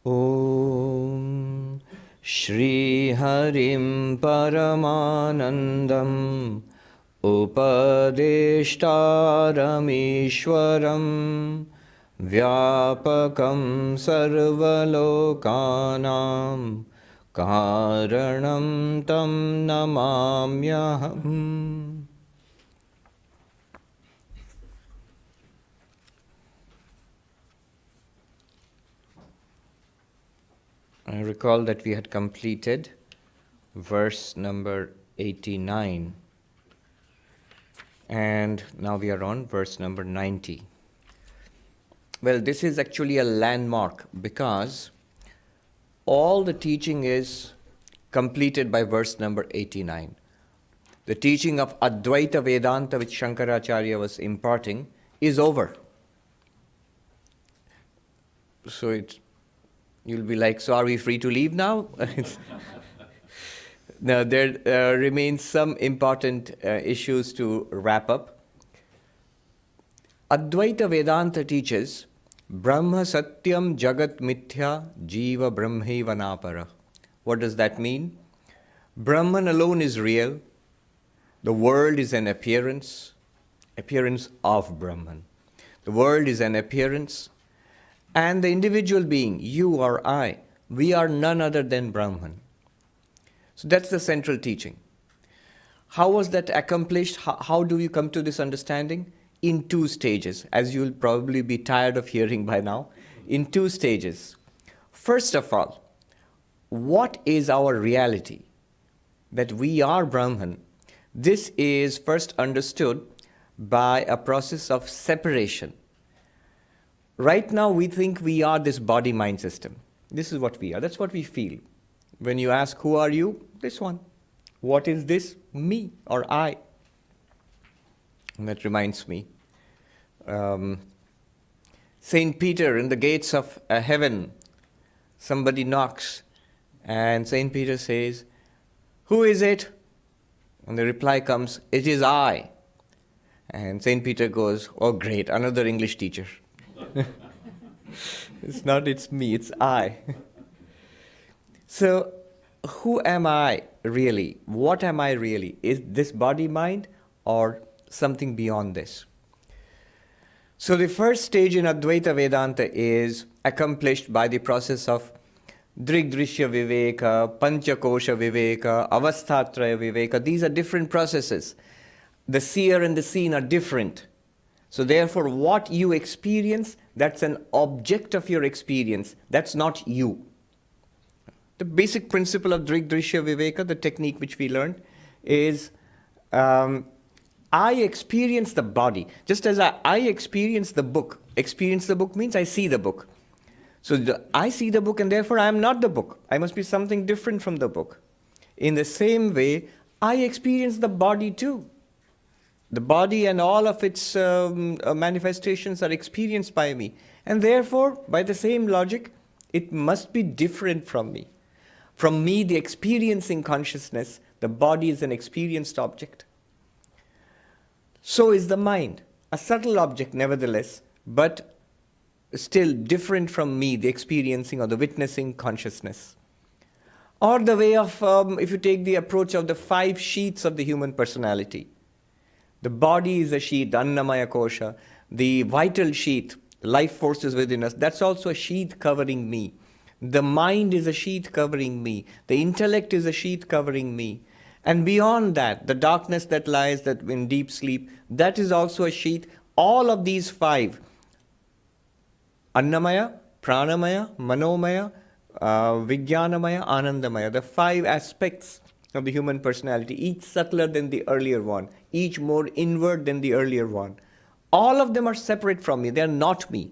Om Shri Harim Paramanandam Upadeshtaramishwaram Vyapakam Sarvalokanam Karanam Tam Namamyaham. I recall that we had completed verse number 89, and now we are on verse number 90. Well, this is actually a landmark because all the teaching is completed by verse number 89. The teaching of Advaita Vedanta, which Shankaracharya was imparting, is over. So you'll be like, so are we free to leave now? Now, there remains some important issues to wrap up. Advaita Vedanta teaches Brahma Satyam Jagat Mithya Jiva Brahmaiva Napara. What does that mean? Brahman alone is real. The world is an appearance of Brahman. The world is an appearance, and the individual being, you or I, we are none other than Brahman. So that's the central teaching. How was that accomplished? How do you come to this understanding? In two stages, as you'll probably be tired of hearing by now. In two stages. First of all, what is our reality? That we are Brahman. This is first understood by a process of separation. Right now we think we are this body-mind system. This is what we are. That's what we feel. When you ask, who are you? This one. What is this? Me or I. And that reminds me. Saint Peter in the gates of heaven, somebody knocks and Saint Peter says, who is it? And the reply comes, it is I. And Saint Peter goes, oh great, another English teacher. It's me, it's I. So, who am I really? What am I really? Is this body-mind or something beyond this? So the first stage in Advaita Vedanta is accomplished by the process of Drigdrishya Viveka, Panchakosha Viveka, Avasthatraya Viveka. These are different processes. The seer and the seen are different. So therefore, what you experience, that's an object of your experience. That's not you. The basic principle of Drigdrishya Viveka, the technique which we learned, is I experience the body. Just as I experience the book. Experience the book means I see the book. So I see the book and therefore I am not the book. I must be something different from the book. In the same way, I experience the body too. The body and all of its manifestations are experienced by me. And therefore, by the same logic, it must be different from me. From me, the experiencing consciousness, the body is an experienced object. So is the mind, a subtle object nevertheless, but still different from me, the experiencing or the witnessing consciousness. Or the way of, if you take the approach of the 5 sheaths of the human personality. The body is a sheath, Annamaya Kosha. The vital sheath, life forces within us, that's also a sheath covering me. The mind is a sheath covering me. The intellect is a sheath covering me. And beyond that, the darkness that lies that in deep sleep, that is also a sheath. All of these 5, Annamaya, Pranamaya, Manomaya, Vijnanamaya, Anandamaya, the 5 aspects of the human personality, each subtler than the earlier one, each more inward than the earlier one. All of them are separate from me. They are not me.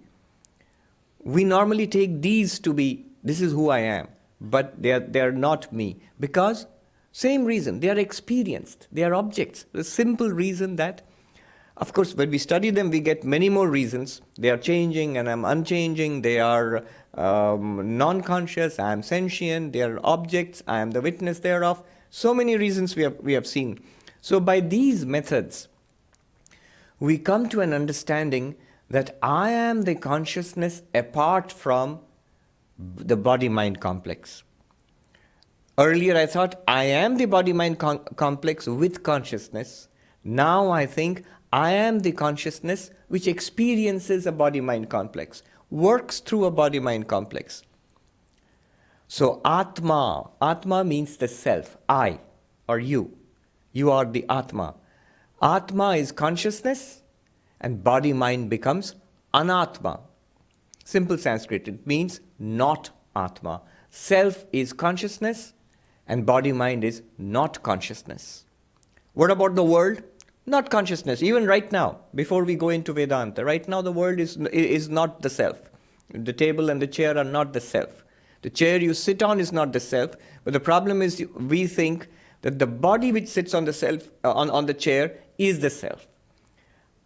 We normally take these to be, this is who I am, but they are not me. Because, same reason, they are experienced, they are objects. The simple reason that, of course, when we study them, we get many more reasons. They are changing and I'm unchanging. They are non-conscious, I am sentient. They are objects, I am the witness thereof. So many reasons we have seen. So by these methods, we come to an understanding that I am the consciousness apart from the body-mind complex. Earlier I thought I am the body-mind complex with consciousness. Now I think I am the consciousness which experiences a body-mind complex, works through a body-mind complex. So Atma, Atma means the self, I or you. You are the Atma. Atma is consciousness and body-mind becomes Anatma. Simple Sanskrit, it means not Atma. Self is consciousness and body-mind is not consciousness. What about the world? Not consciousness. Even right now, before we go into Vedanta, right now the world is not the self. The table and the chair are not the self. The chair you sit on is not the self, but the problem is we think that the body which sits on the self on the chair is the self.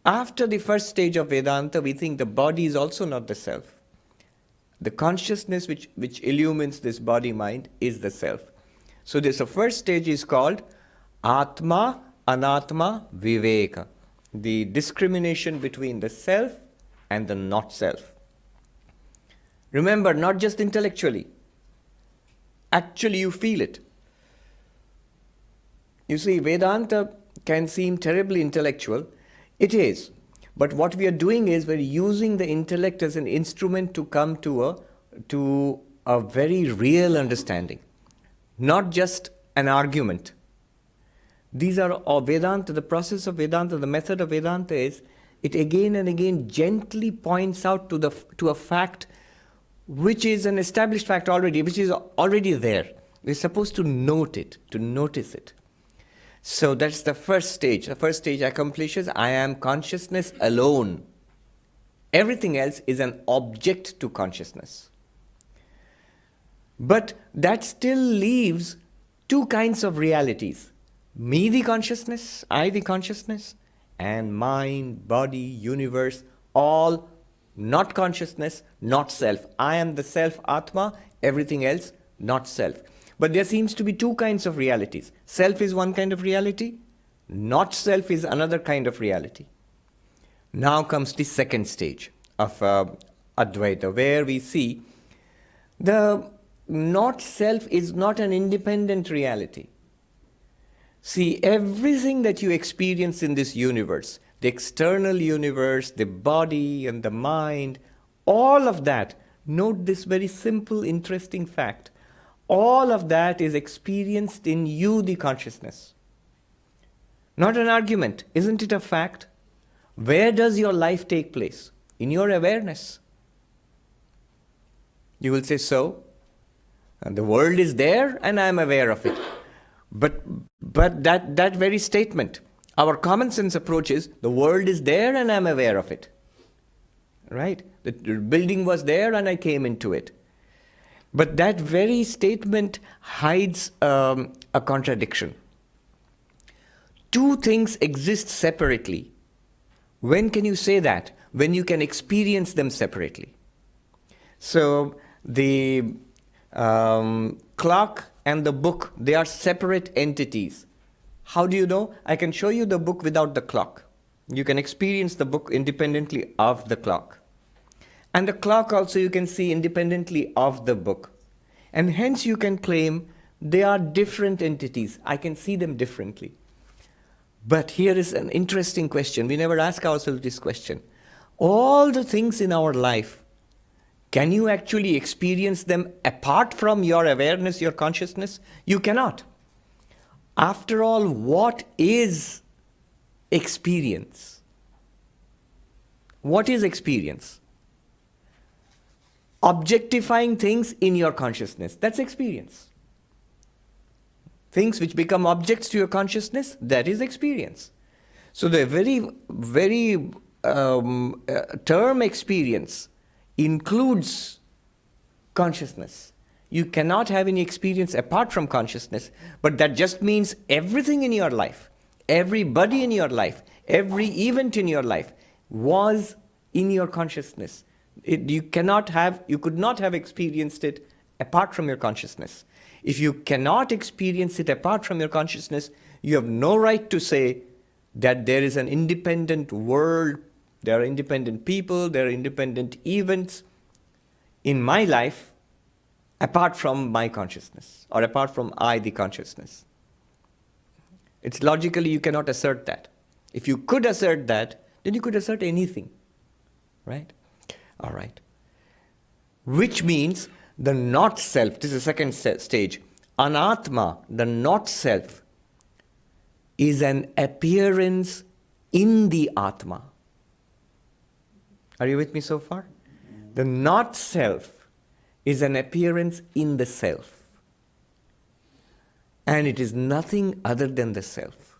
After the first stage of Vedanta, we think the body is also not the self. The consciousness which illumines this body-mind is the self. So this first stage is called Atma, Anatma, Viveka, the discrimination between the self and the not self. Remember, not just intellectually. Actually, you feel it. You see, Vedanta can seem terribly intellectual. It is. But what we are doing is we're using the intellect as an instrument to come to a very real understanding, not just an argument. These are all Vedanta, the process of Vedanta, the method of Vedanta is, it again and again gently points out to a fact which is an established fact already, which is already there. We're supposed to note it, to notice it. So that's the first stage. The first stage accomplishes, I am consciousness alone. Everything else is an object to consciousness. But that still leaves two kinds of realities. Me the consciousness, I the consciousness, and mind, body, universe, all not consciousness, not self. I am the self, Atma, everything else, not self. But there seems to be two kinds of realities. Self is one kind of reality, not self is another kind of reality. Now comes the second stage of Advaita, where we see the not self is not an independent reality. See, everything that you experience in this universe, the external universe, the body and the mind, all of that, note this very simple, interesting fact. All of that is experienced in you, the consciousness. Not an argument. Isn't it a fact? Where does your life take place? In your awareness. You will say, so? And the world is there and I am aware of it. But that very statement, our common sense approach is, the world is there and I am aware of it. Right? The building was there and I came into it. But that very statement hides a contradiction. Two things exist separately. When can you say that? When you can experience them separately. So the clock and the book, they are separate entities. How do you know? I can show you the book without the clock. You can experience the book independently of the clock. And the clock also you can see independently of the book. And hence you can claim they are different entities. I can see them differently. But here is an interesting question. We never ask ourselves this question. All the things in our life, can you actually experience them apart from your awareness, your consciousness? You cannot. After all, what is experience? What is experience? Objectifying things in your consciousness. That's experience. Things which become objects to your consciousness, that is experience. So the very term experience includes consciousness. You cannot have any experience apart from consciousness, but that just means everything in your life, everybody in your life, every event in your life was in your consciousness. You could not have experienced it apart from your consciousness. If you cannot experience it apart from your consciousness, you have no right to say that there is an independent world, there are independent people, there are independent events. In my life, apart from my consciousness or apart from I, the consciousness. It's logically you cannot assert that. If you could assert that, then you could assert anything. Right? All right. Which means the not self, this is the second stage. Anatma, the not self, is an appearance in the Atma. Are you with me so far? The not self is an appearance in the self. And it is nothing other than the self.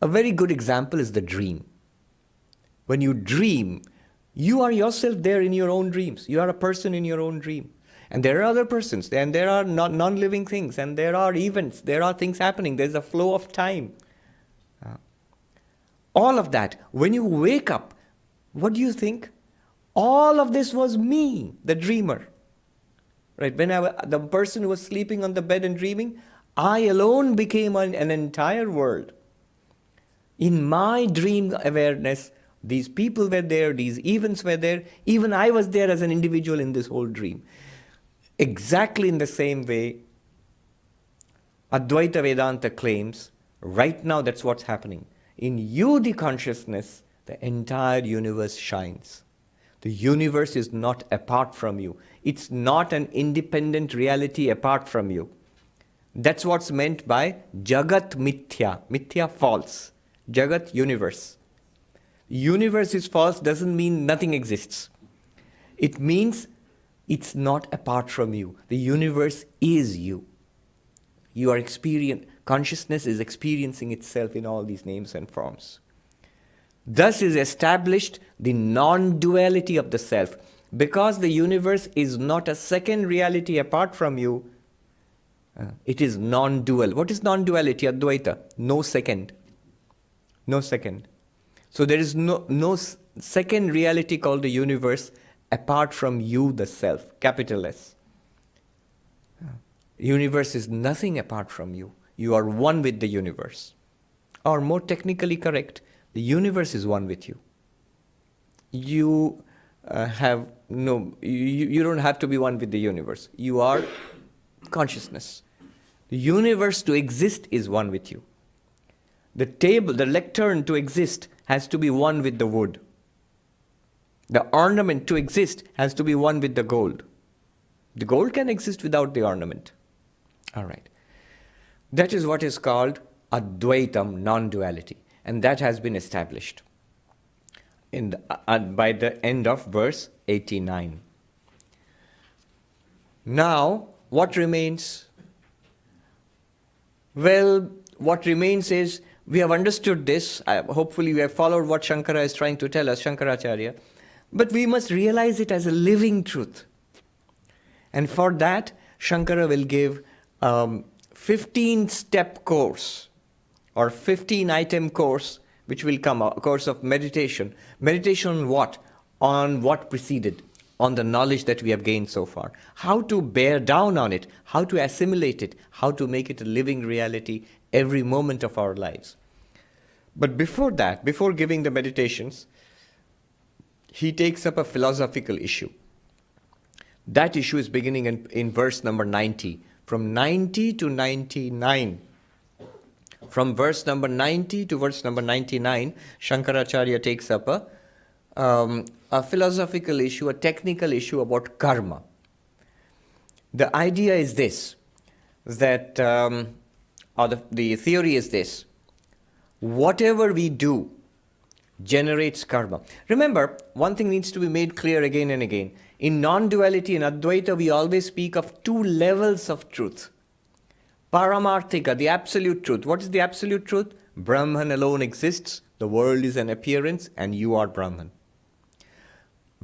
A very good example is the dream. When you dream, you are yourself there in your own dreams. You are a person in your own dream. And there are other persons, and there are non-living things, and there are events, there are things happening, there's a flow of time. All of that, when you wake up, what do you think? All of this was me, the dreamer. Right? When the person who was sleeping on the bed and dreaming, I alone became an entire world. In my dream awareness, these people were there, these events were there, even I was there as an individual in this whole dream. Exactly in the same way, Advaita Vedanta claims, right now that's what's happening. In you, the consciousness, the entire universe shines. The universe is not apart from you. It's not an independent reality apart from you. That's what's meant by Jagat Mithya. Mithya, false. Jagat, universe. Universe is false doesn't mean nothing exists. It means it's not apart from you. The universe is you. You are consciousness is experiencing itself in all these names and forms. Thus is established the non-duality of the self. Because the universe is not a second reality apart from you, it is non-dual. What is non-duality, Advaita? No second. No second. So there is no second reality called the universe apart from you, the self, capital S. Universe is nothing apart from you. You are one with the universe. Or more technically correct, the universe is one with you. You you don't have to be one with the universe. You are consciousness. The universe to exist is one with you. The table, the lectern to exist has to be one with the wood. The ornament to exist has to be one with the gold. The gold can exist without the ornament. All right. That is what is called Advaitam, non-duality. And that has been established by the end of verse 89. Now, what remains? Well, what remains is, we have understood this. Hopefully we have followed what Shankara is trying to tell us, Shankaracharya. But we must realize it as a living truth. And for that, Shankara will give 15-step course or 15-item course, which will come, a course of meditation. Meditation on what? On what preceded, on the knowledge that we have gained so far. How to bear down on it, how to assimilate it, how to make it a living reality every moment of our lives. But before that, before giving the meditations, he takes up a philosophical issue. That issue is beginning in verse number 90. From 90 to 99. From verse number 90 to verse number 99, Shankaracharya takes up a philosophical issue, a technical issue about karma. The idea is this, that, or the theory is this: whatever we do generates karma. Remember, one thing needs to be made clear again and again. In non-duality, in Advaita, we always speak of two levels of truth. Paramarthika, the absolute truth. What is the absolute truth? Brahman alone exists, the world is an appearance, and you are Brahman.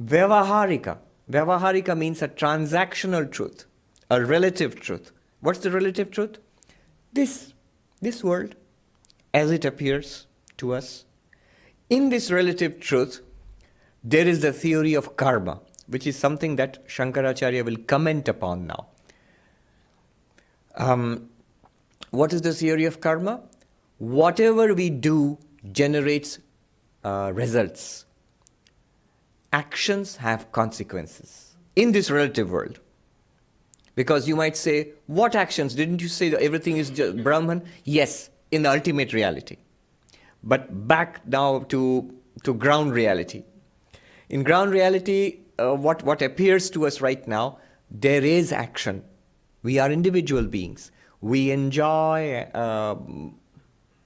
Vyavaharika. Vyavaharika means a transactional truth, a relative truth. What's the relative truth? This world, as it appears to us. In this relative truth, there is the theory of karma, which is something that Shankaracharya will comment upon now. What is the theory of karma? Whatever we do generates results. Actions have consequences in this relative world. Because you might say, what actions? Didn't you say that everything is just Brahman? Yes, in the ultimate reality. But back now to ground reality. In ground reality, what appears to us right now, there is action. We are individual beings. We enjoy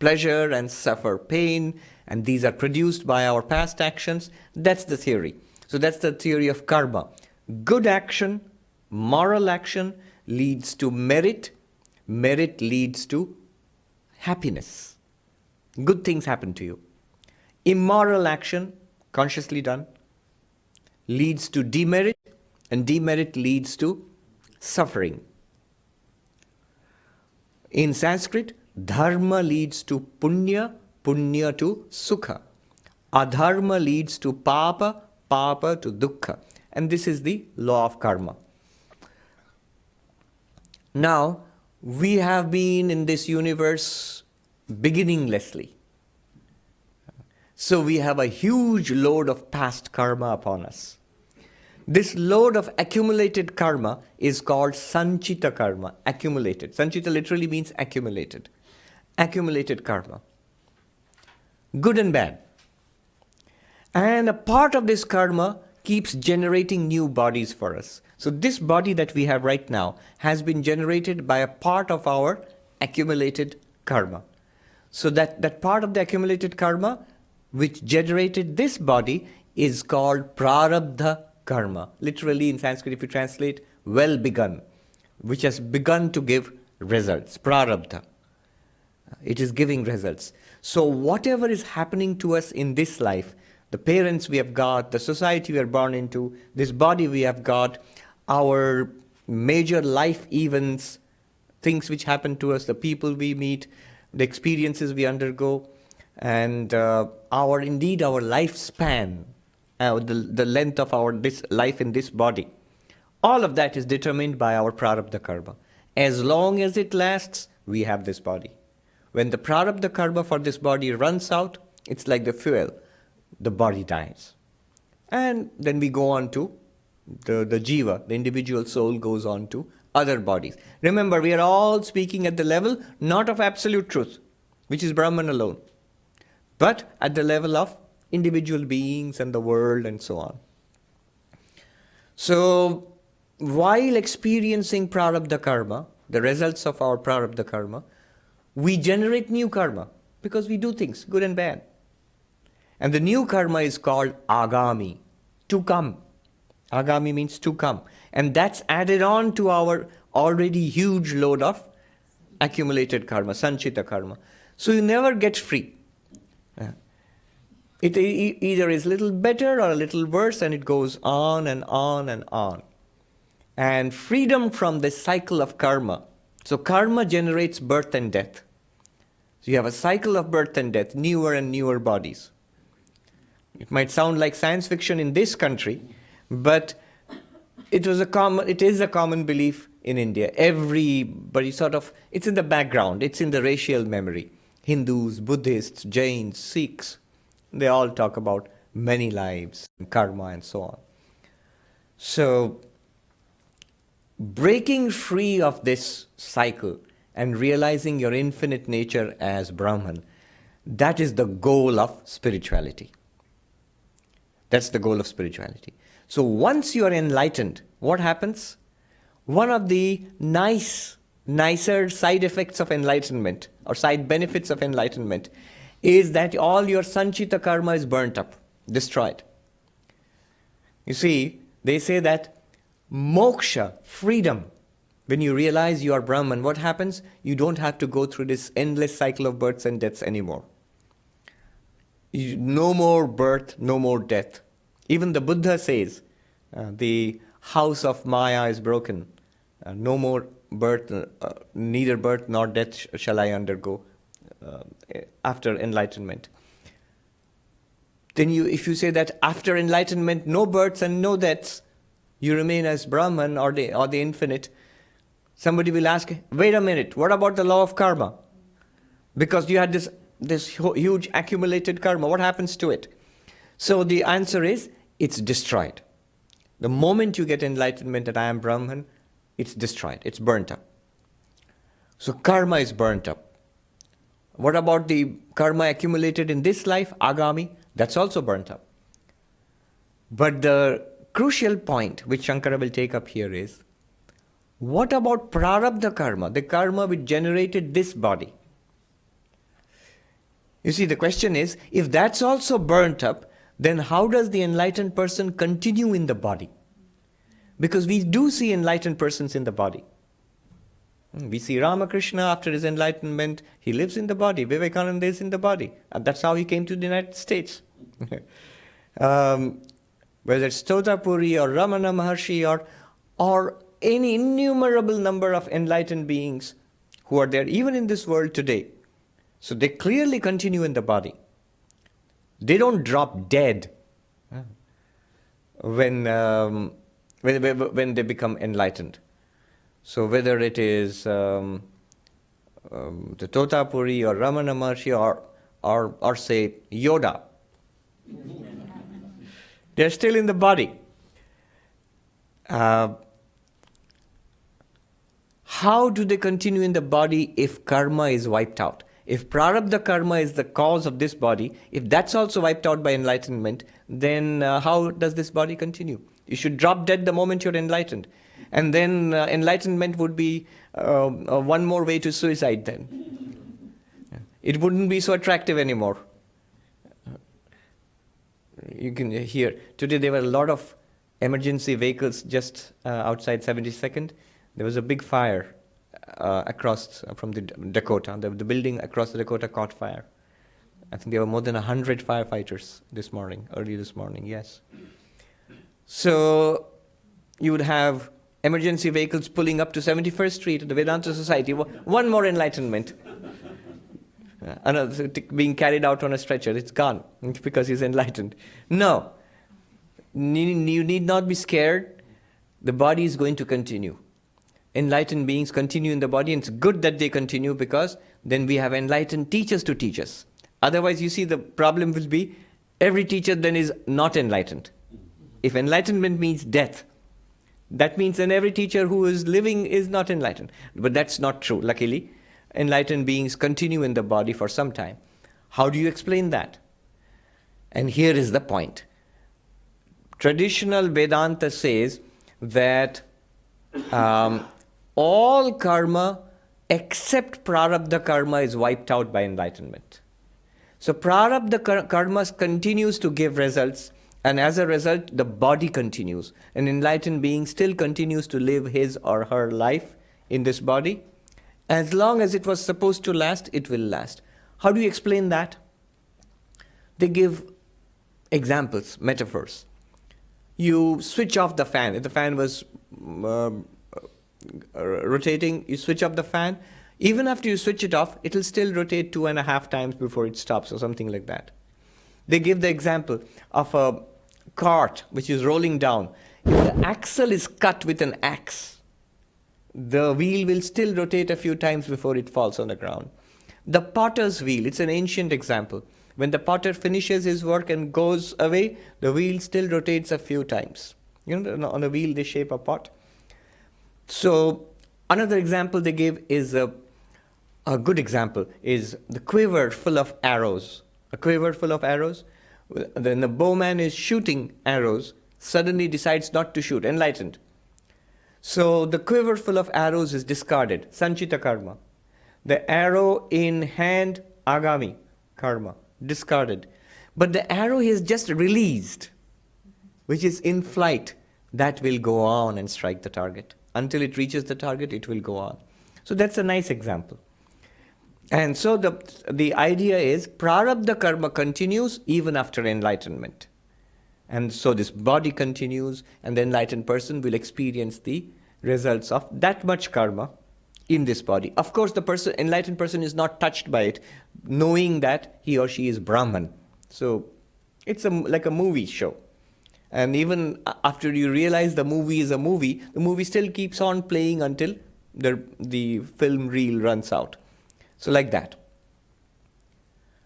pleasure and suffer pain, and these are produced by our past actions. That's the theory. So that's the theory of karma. Good action, moral action leads to merit. Merit leads to happiness. Good things happen to you. Immoral action, consciously done, leads to demerit, and demerit leads to suffering. In Sanskrit, dharma leads to punya, punya to sukha. Adharma leads to papa, papa to dukkha. And this is the law of karma. Now, we have been in this universe beginninglessly. So we have a huge load of past karma upon us. This load of accumulated karma is called sanchita karma, accumulated. Sanchita literally means accumulated. Accumulated karma. Good and bad. And a part of this karma keeps generating new bodies for us. So this body that we have right now has been generated by a part of our accumulated karma. So that part of the accumulated karma which generated this body is called prarabdha karma. Literally in Sanskrit, if you translate, well begun, which has begun to give results. Prarabdha. It is giving results. So whatever is happening to us in this life, the parents we have got, the society we are born into, this body we have got, our major life events, things which happen to us, the people we meet, the experiences we undergo, and our lifespan, the length of this life in this body, all of that is determined by our prarabdha karma. As long as it lasts, we have this body. When the prarabdha karma for this body runs out, it's like the fuel. The body dies. And then we go on to the jiva, the individual soul goes on to other bodies. Remember, we are all speaking at the level not of absolute truth, which is Brahman alone, but at the level of individual beings and the world and so on. So, while experiencing prarabdha karma, the results of our prarabdha karma, we generate new karma because we do things, good and bad. And the new karma is called agami, to come. Agami means to come. And that's added on to our already huge load of accumulated karma, sanchita karma. So you never get free. It either is a little better or a little worse, and it goes on and on and on. And freedom from this cycle of karma. So karma generates birth and death. So you have a cycle of birth and death, newer and newer bodies. It might sound like science fiction in this country, but it is a common belief in India. Everybody it's in the background, it's in the racial memory. Hindus, Buddhists, Jains, Sikhs, they all talk about many lives, karma and so on. So, breaking free of this cycle and realizing your infinite nature as Brahman, that is the goal of spirituality. That's the goal of spirituality. So once you are enlightened, what happens? One of the nicer side effects of enlightenment, or side benefits of enlightenment, is that all your sanchita karma is burnt up, destroyed. You see, they say that moksha, freedom, when you realize you are Brahman, what happens? You don't have to go through this endless cycle of births and deaths anymore. No more birth, no more death. Even the Buddha says, the house of Maya is broken. No more birth, neither birth nor death shall I undergo after enlightenment. Then if you say that after enlightenment, no births and no deaths, you remain as Brahman or the infinite, somebody will ask, wait a minute, what about the law of karma? Because you had this huge accumulated karma, what happens to it? So the answer is, it's destroyed. The moment you get enlightenment that I am Brahman, it's destroyed, it's burnt up. So karma is burnt up. What about the karma accumulated in this life, agami? That's also burnt up. But the crucial point, which Shankara will take up here, is what about prarabdha karma, the karma which generated this body? You see, the question is, if that's also burnt up, then how does the enlightened person continue in the body? Because we do see enlightened persons in the body. We see Ramakrishna after his enlightenment, he lives in the body. Vivekananda is in the body. And that's how he came to the United States. Whether it's Totapuri or Ramana Maharshi or any innumerable number of enlightened beings who are there, even in this world today. So they clearly continue in the body. They don't drop dead when they become enlightened. So whether it is the Totapuri or Ramana Maharshi or say Yoda, they're still in the body. How do they continue in the body if karma is wiped out? If prarabdha karma is the cause of this body, if that's also wiped out by enlightenment, then how does this body continue? You should drop dead the moment you're enlightened. And then enlightenment would be one more way to suicide then. It wouldn't be so attractive anymore. You can hear, today there were a lot of emergency vehicles just outside 72nd. There was a big fire across from the Dakota. The building across the Dakota caught fire. I think there were more than 100 firefighters early this morning, yes. So you would have emergency vehicles pulling up to 71st Street at the Vedanta Society. One more enlightenment. Another being carried out on a stretcher. It's gone because he's enlightened. No. You need not be scared. The body is going to continue. Enlightened beings continue in the body, and it's good that they continue because then we have enlightened teachers to teach us. Otherwise, you see, the problem will be every teacher then is not enlightened. If enlightenment means death, that means then every teacher who is living is not enlightened. But that's not true. Luckily, enlightened beings continue in the body for some time. How do you explain that? And here is the point. Traditional Vedanta says that all karma except prarabdha karma is wiped out by enlightenment. So prarabdha karma continues to give results, and as a result, the body continues. An enlightened being still continues to live his or her life in this body. As long as it was supposed to last, it will last. How do you explain that? They give examples, metaphors. You switch off the fan. If the fan was rotating, you switch off the fan. Even after you switch it off, it will still rotate 2.5 times before it stops or something like that. They give the example of a cart which is rolling down. If the axle is cut with an axe, the wheel will still rotate a few times before it falls on the ground. The potter's wheel, it's an ancient example. When the potter finishes his work and goes away, the wheel still rotates a few times. You know, on a wheel they shape a pot. So another example they give is a good example is the quiver full of arrows. A quiver full of arrows. Then the bowman is shooting arrows, suddenly decides not to shoot, enlightened. So the quiver full of arrows is discarded, sanchita karma. The arrow in hand, agami karma, discarded. But the arrow he has just released, which is in flight, that will go on and strike the target. Until it reaches the target, it will go on. So that's a nice example. And so the idea is prarabdha karma continues even after enlightenment. And so this body continues, and the enlightened person will experience the results of that much karma in this body. Of course, the enlightened person is not touched by it, knowing that he or she is Brahman. So it's like a movie show. And even after you realize the movie is a movie, the movie still keeps on playing until the film reel runs out. So like that.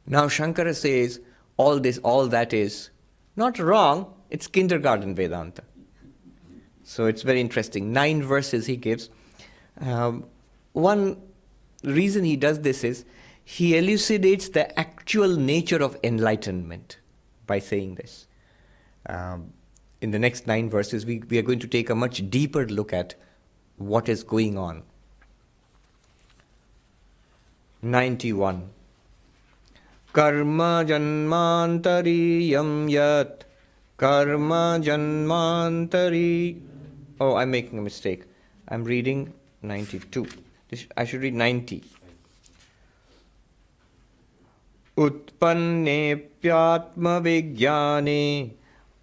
Now Shankara says all that is not wrong, it's kindergarten Vedanta. So it's very interesting. 9 verses he gives. One reason he does this is he elucidates the actual nature of enlightenment by saying this. In the next 9 verses, we are going to take a much deeper look at what is going on. 91. Karma janmantari yat karma janmantari. Oh, I'm making a mistake. I'm reading 92. I should read 90. Utpanne pyatma vigyane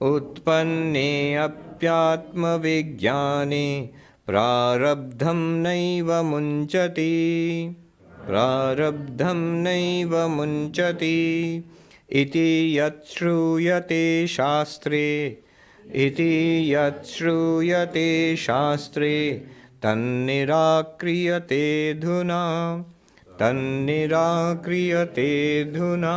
utpanne apyatma vigyane prarabdham naiva munchati prarabdham naiva munchati iti yat shruyate shastre iti yat shruyate shastre tannirakriyate dhuna tannirakriyate dhuna.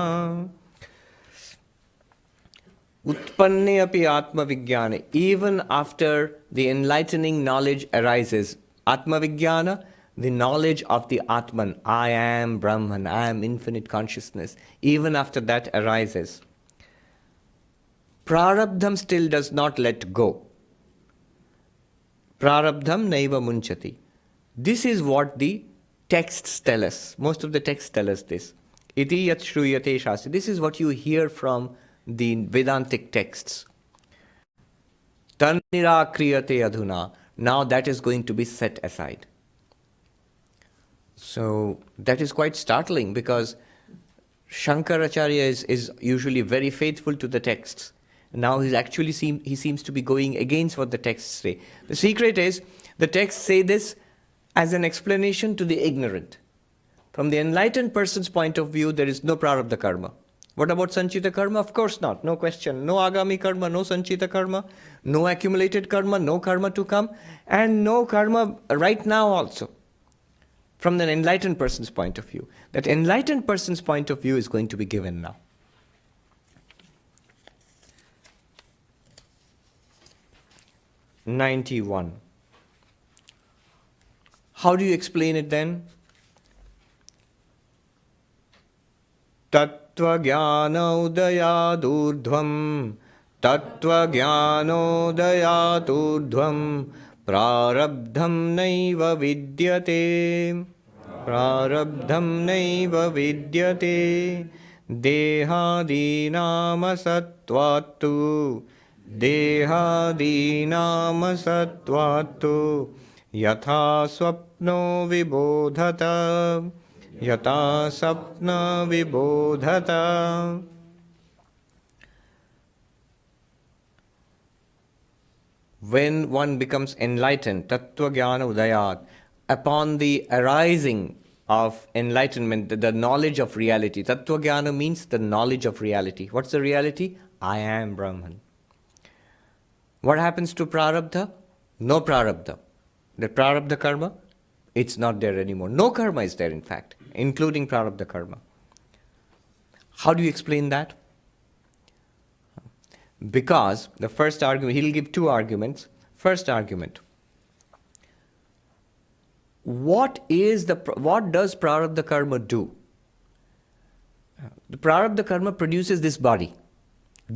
Utpanne api atma vijnane. Even after the enlightening knowledge arises, atma vijnana, the knowledge of the Atman, I am Brahman, I am infinite consciousness, even after that arises, prarabdham still does not let go. Prarabdham naiva munchati. This is what the texts tell us. Most of the texts tell us this. Iti yat shruyate shastri. This is what you hear from the Vedantic texts. Tannirakriyate adhuna. Now that is going to be set aside. So that is quite startling, because Shankaracharya is usually very faithful to the texts. Now he seems to be going against what the texts say. The secret is, the texts say this as an explanation to the ignorant. From the enlightened person's point of view, there is no prarabdha karma. What about sanchita karma? Of course not, no question. No agami karma, no sanchita karma, no accumulated karma, no karma to come, and no karma right now also. From the enlightened person's point of view. That enlightened person's point of view is going to be given now. "91. How do you explain it then? Tattva jnana udayadurdhvam tattva jnana udayadurdhvam prarabdham naiva vidyate prarabdham naiva vidyate dehadinam sattvattu dehadinam sattvattu yatha swapno vibodhata yatha sapna vibodhata." When one becomes enlightened, tattva jnana udayat, upon the arising of enlightenment, the knowledge of reality. Tattva jnana means the knowledge of reality. What's the reality? I am Brahman. What happens to prarabdha? No prarabdha. The prarabdha karma, it's not there anymore. No karma is there, in fact, including prarabdha karma. How do you explain that? Because the first argument, he'll give 2 arguments. First argument, what does prarabdha karma do? The prarabdha karma produces this body,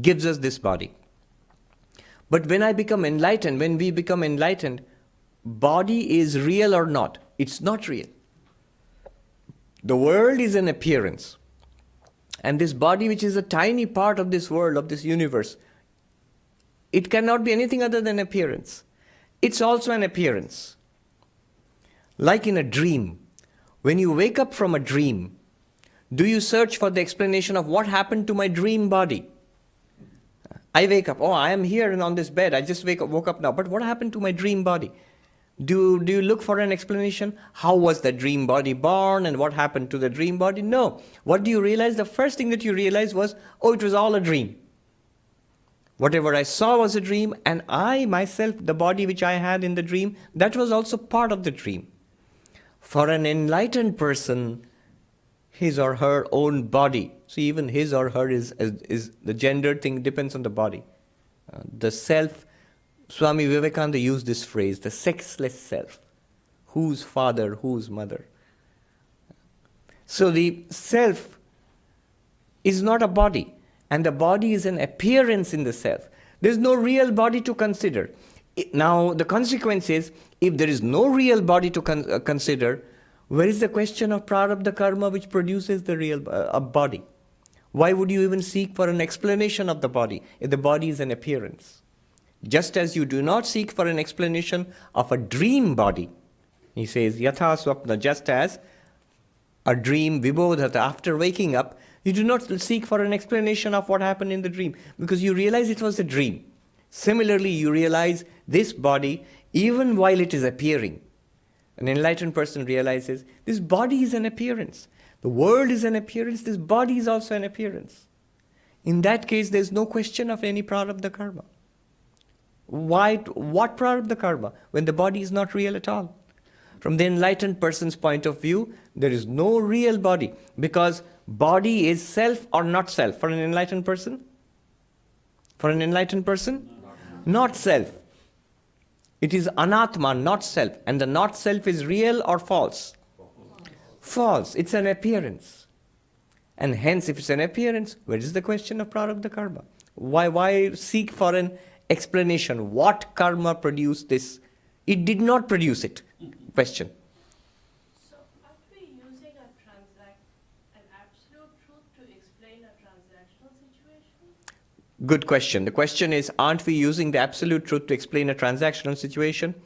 gives us this body. But when we become enlightened, body is real or not? It's not real. The world is an appearance. And this body, which is a tiny part of this world, of this universe, it cannot be anything other than appearance. It's also an appearance. Like in a dream. When you wake up from a dream, do you search for the explanation of what happened to my dream body? I wake up, I am here and on this bed, I just woke up now, but what happened to my dream body? Do you look for an explanation? How was the dream body born and what happened to the dream body? No. What do you realize? The first thing that you realize was, it was all a dream. Whatever I saw was a dream, and I myself, the body which I had in the dream, that was also part of the dream. For an enlightened person, his or her own body, so even his or her is the gender thing depends on the body. The self Swami Vivekananda used this phrase, the sexless self. Whose father, whose mother? So the self is not a body, and the body is an appearance in the self. There's no real body to consider. Now, the consequence is, if there is no real body to consider, where is the question of prarabdha karma which produces the real body? Why would you even seek for an explanation of the body if the body is an appearance? Just as you do not seek for an explanation of a dream body. He says, yatha swapna, just as a dream vibodhata, after waking up, you do not seek for an explanation of what happened in the dream because you realize it was a dream. Similarly, you realize this body, even while it is appearing. An enlightened person realizes this body is an appearance. The world is an appearance, this body is also an appearance. In that case, there is no question of any prarabdha karma. Why? What prarabdha karma when the body is not real at all? From the enlightened person's point of view, there is no real body because body is self or not self. For an enlightened person? For an enlightened person? Not self. It is anatma, not self. And the not self is real or false? False. It's an appearance. And hence, if it's an appearance, where is the question of prarabdha karma? Why seek for an explanation? What karma produced this? It did not produce it. Question. So, are we using an absolute truth to explain a transactional situation? Good question. The question is, aren't we using the absolute truth to explain a transactional situation?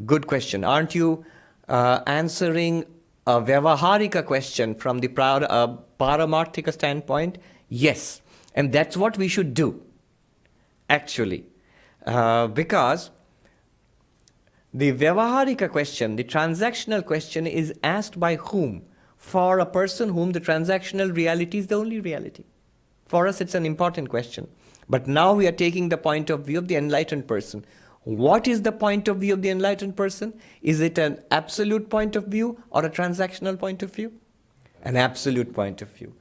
Good question. Aren't you answering a vyavaharika question from the paramarthika standpoint? Yes. And that's what we should do, actually. Because the vyavaharika question, the transactional question, is asked by whom? For a person whom the transactional reality is the only reality. For us, it's an important question. But now we are taking the point of view of the enlightened person. What is the point of view of the enlightened person? Is it an absolute point of view or a transactional point of view? An absolute point of view.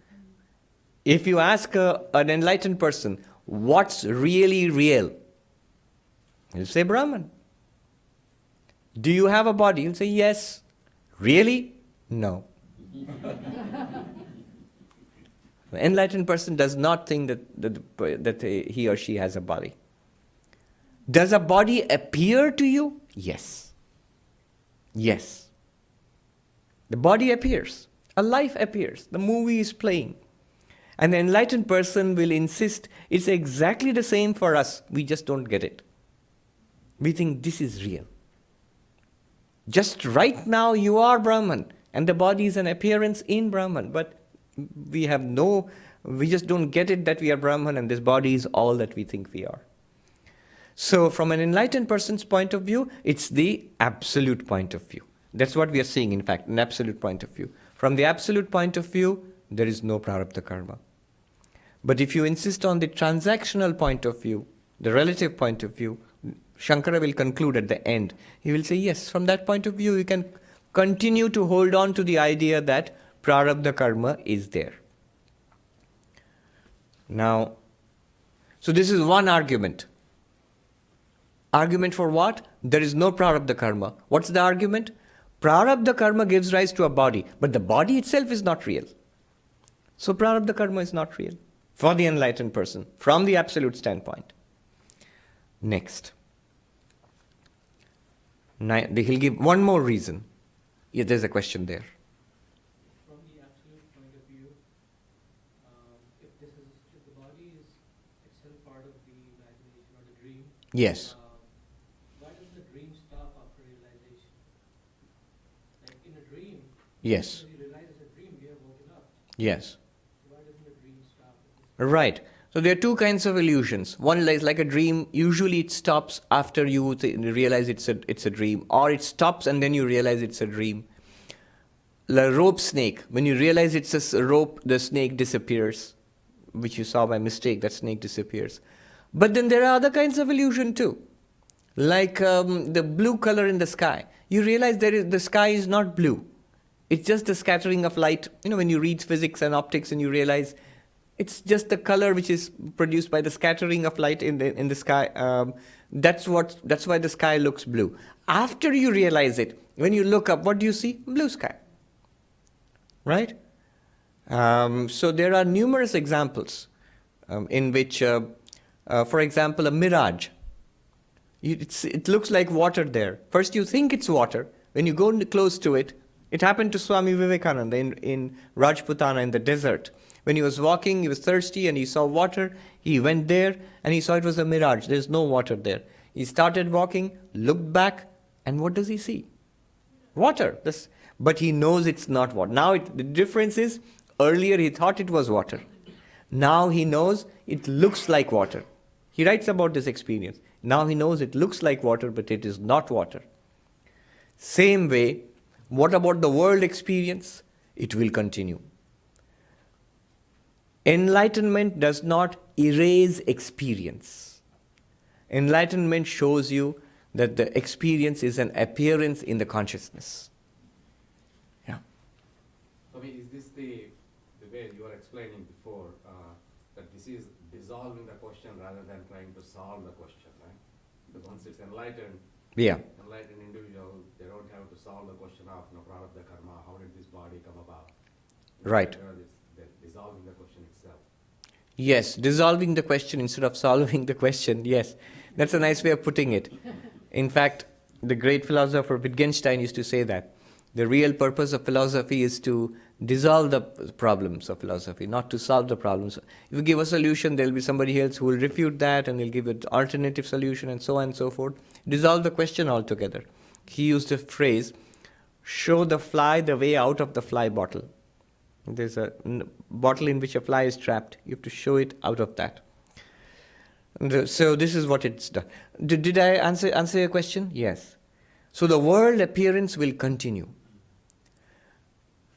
If you ask an enlightened person, what's really real? He'll say Brahman. Do you have a body? He'll say yes. Really? No. The enlightened person does not think that he or she has a body. Does a body appear to you? Yes. Yes. The body appears. A life appears. The movie is playing. And the enlightened person will insist it's exactly the same for us. We just don't get it. We think this is real. Just right now you are Brahman and the body is an appearance in Brahman. But we just don't get it that we are Brahman and this body is all that we think we are. So from an enlightened person's point of view, it's the absolute point of view. That's what we are seeing, in fact, an absolute point of view. From the absolute point of view, there is no prarabdha karma. But if you insist on the transactional point of view, the relative point of view, Shankara will conclude at the end. He will say, yes, from that point of view, you can continue to hold on to the idea that prarabdha karma is there. Now, so this is one argument. Argument for what? There is no prarabdha karma. What's the argument? Prarabdha karma gives rise to a body, but the body itself is not real. So prarabdha karma is not real for the enlightened person from the absolute standpoint. Next. Now, he'll give one more reason. Yeah, there's a question there. From the absolute point of view, if the body is itself part of the imagination or the dream, Yes. Why doesn't the dream stop after realization? Like in a dream, Yes. when you realize it's a dream, we have woken up. Yes. So why doesn't the dream stop? Right. So there are two kinds of illusions. One is like a dream. Usually it stops after you realize it's a dream, or it stops and then you realize it's a dream. The rope snake. When you realize it's a rope, the snake disappears, which you saw by mistake. That snake disappears. But then there are other kinds of illusion too, like the blue color in the sky. You realize the sky is not blue. It's just the scattering of light. You know, when you read physics and optics and you realize It's just the color which is produced by the scattering of light in the sky. That's why the sky looks blue. After you realize it, when you look up, what do you see? Blue sky. Right? So there are numerous examples in which, for example, a mirage. It looks like water there. First you think it's water. When you go close to it, it happened to Swami Vimuktananda in Rajputana in the desert. When he was walking, he was thirsty and he saw water. He went there and he saw it was a mirage. There's no water there. He started walking, looked back, and what does he see? Water. But he knows it's not water. Now the difference is, earlier he thought it was water. Now he knows it looks like water. He writes about this experience. Now he knows it looks like water, but it is not water. Same way, what about the world experience? It will continue. Enlightenment does not erase experience. Enlightenment shows you that the experience is an appearance in the consciousness. Yeah. I mean, is this the way you were explaining before, that this is dissolving the question rather than trying to solve the question, right? Because once it's enlightened, enlightened individual, they don't have to solve the question of prarabdha karma, how did this body come about? Right. They're dissolving the question itself. Yes, dissolving the question instead of solving the question. Yes, that's a nice way of putting it. In fact, the great philosopher Wittgenstein used to say that the real purpose of philosophy is to dissolve the problems of philosophy, not to solve the problems. If you give a solution, there will be somebody else who will refute that and they'll give an alternative solution and so on and so forth. Dissolve the question altogether. He used a phrase, show the fly the way out of the fly bottle. There's a bottle in which a fly is trapped. You have to show it out of that. So this is what it's done. Did I answer your question? Yes. So the world appearance will continue.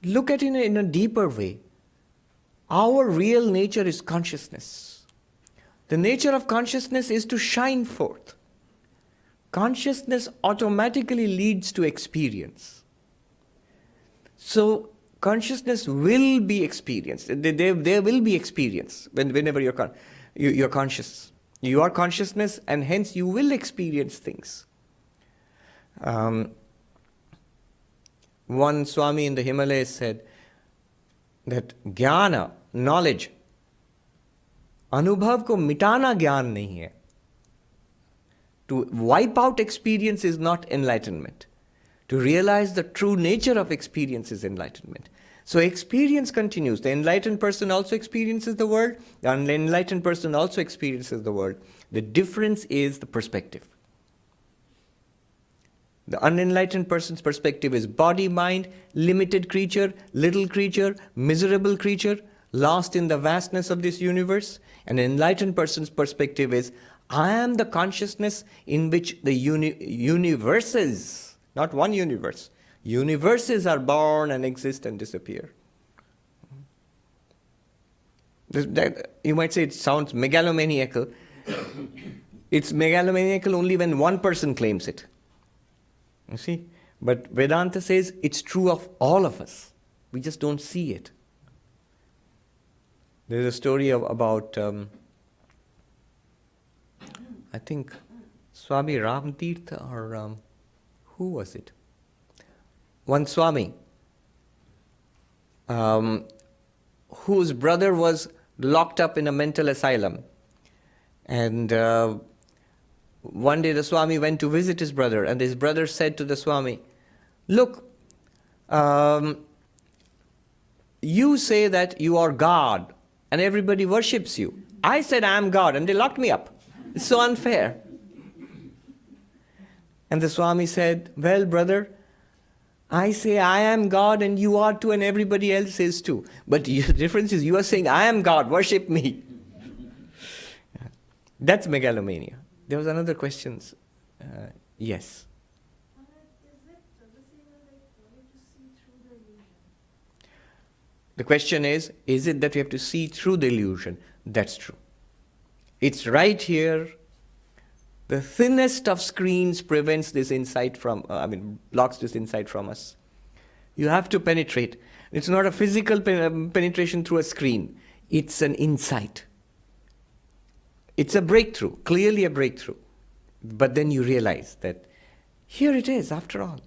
Look at it in a deeper way. Our real nature is consciousness. The nature of consciousness is to shine forth. Consciousness automatically leads to experience. So consciousness will be experienced. There will be experience whenever you're conscious. You are consciousness, and hence you will experience things. One Swami in the Himalayas said that jnana, knowledge, anubhav ko mitana jnana nahi hai. To wipe out experience is not enlightenment. To realize the true nature of experience is enlightenment. So experience continues. The enlightened person also experiences the world. The unenlightened person also experiences the world. The difference is the perspective. The unenlightened person's perspective is body, mind, limited creature, little creature, miserable creature, lost in the vastness of this universe. An enlightened person's perspective is, I am the consciousness in which the universes, not one universe, universes are born and exist and disappear. You might say it sounds megalomaniacal. It's megalomaniacal only when one person claims it. You see? But Vedanta says it's true of all of us. We just don't see it. There's a story about, I think, Swami Ramtirtha or who was it? One Swami, whose brother was locked up in a mental asylum. And one day the Swami went to visit his brother, and his brother said to the Swami, look, you say that you are God and everybody worships you. I said I am God and they locked me up. It's so unfair. And the Swami said, well, brother, I say I am God and you are too and everybody else is too. But the difference is you are saying I am God, worship me. That's megalomania. There was another question. Yes. The question is it that we have to see through the illusion? That's true. It's right here. The thinnest of screens prevents this insight blocks this insight from us. You have to penetrate. It's not a physical penetration through a screen. It's an insight. It's a breakthrough, clearly a breakthrough. But then you realize that here it is after all.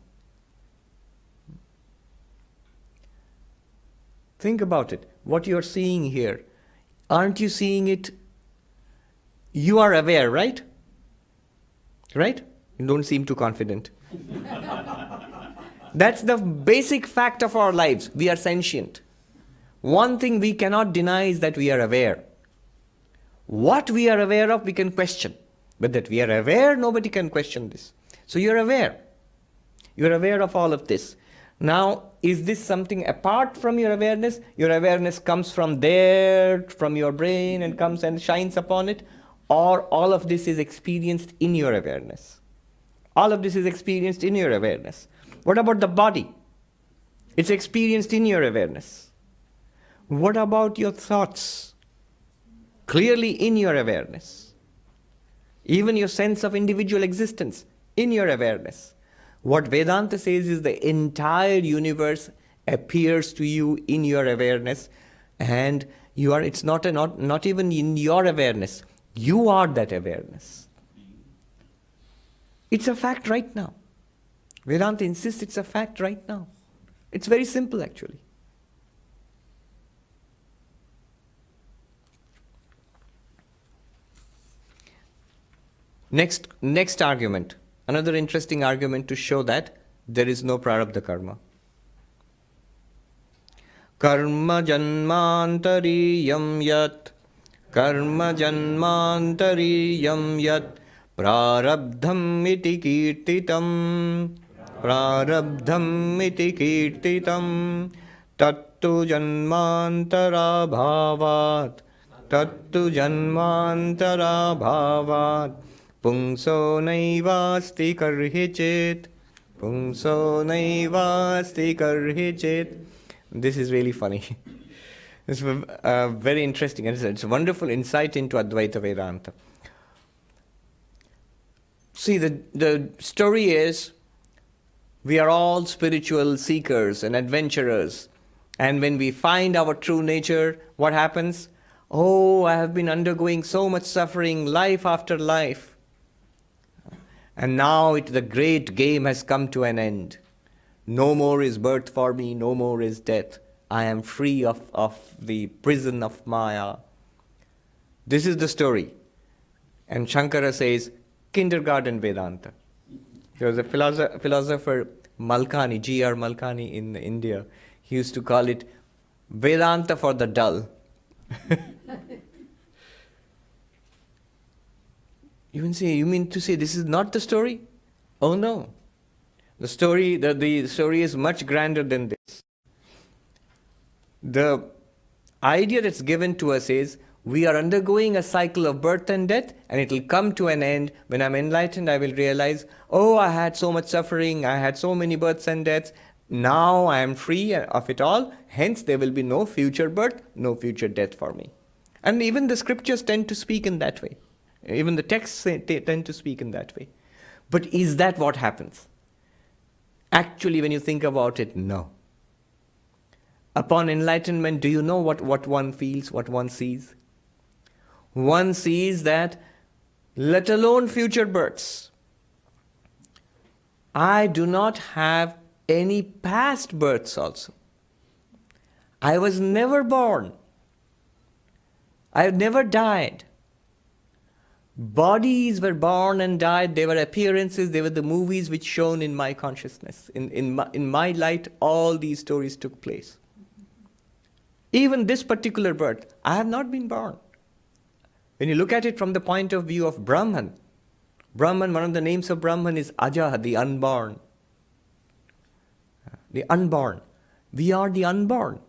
Think about it. What you're seeing here, aren't you seeing it? You are aware, right? Right? You don't seem too confident. That's the basic fact of our lives. We are sentient. One thing we cannot deny is that we are aware. What we are aware of, we can question. But that we are aware, nobody can question this. So you're aware. You're aware of all of this. Now, is this something apart from your awareness? Your awareness comes from there, from your brain, and comes and shines upon it? Or all of this is experienced in your awareness? All of this is experienced in your awareness. What about the body? It's experienced in your awareness. What about your thoughts? Clearly in your awareness. Even your sense of individual existence, in your awareness. What Vedanta says is the entire universe appears to you in your awareness, and it's not even in your awareness. You are that awareness. It's a fact right now. Vedanta insists it's a fact right now. It's very simple actually. Next argument. Another interesting argument to show that there is no prarabdha karma. Karma janmantariyam yat prarabdham iti kirtitam tattu janmantara bhavat Pungso naivasti karhichit. This is really funny. It's very interesting. It's a wonderful insight into Advaita Vedanta. See, the story is, we are all spiritual seekers and adventurers. And when we find our true nature, what happens? Oh, I have been undergoing so much suffering, life after life. And now the great game has come to an end. No more is birth for me, no more is death. I am free of the prison of Maya. This is the story. And Shankara says, kindergarten Vedanta. There was a philosopher, Malkani, G.R. Malkani in India. He used to call it Vedanta for the dull. You mean to say this is not the story? Oh no. The story is much grander than this. The idea that's given to us is, we are undergoing a cycle of birth and death, and it will come to an end. When I'm enlightened, I will realize, oh, I had so much suffering, I had so many births and deaths. Now I am free of it all. Hence, there will be no future birth, no future death for me. And even the scriptures tend to speak in that way. Even the texts tend to speak in that way. But is that what happens? Actually, when you think about it, no. Upon enlightenment, do you know what one feels, what one sees? One sees that, let alone future births, I do not have any past births also. I was never born. I have never died. Bodies were born and died. They were appearances. They were the movies which shone in my consciousness. In my light, all these stories took place. Even this particular birth, I have not been born. When you look at it from the point of view of Brahman, one of the names of Brahman is Aja, the unborn. The unborn. We are the unborn.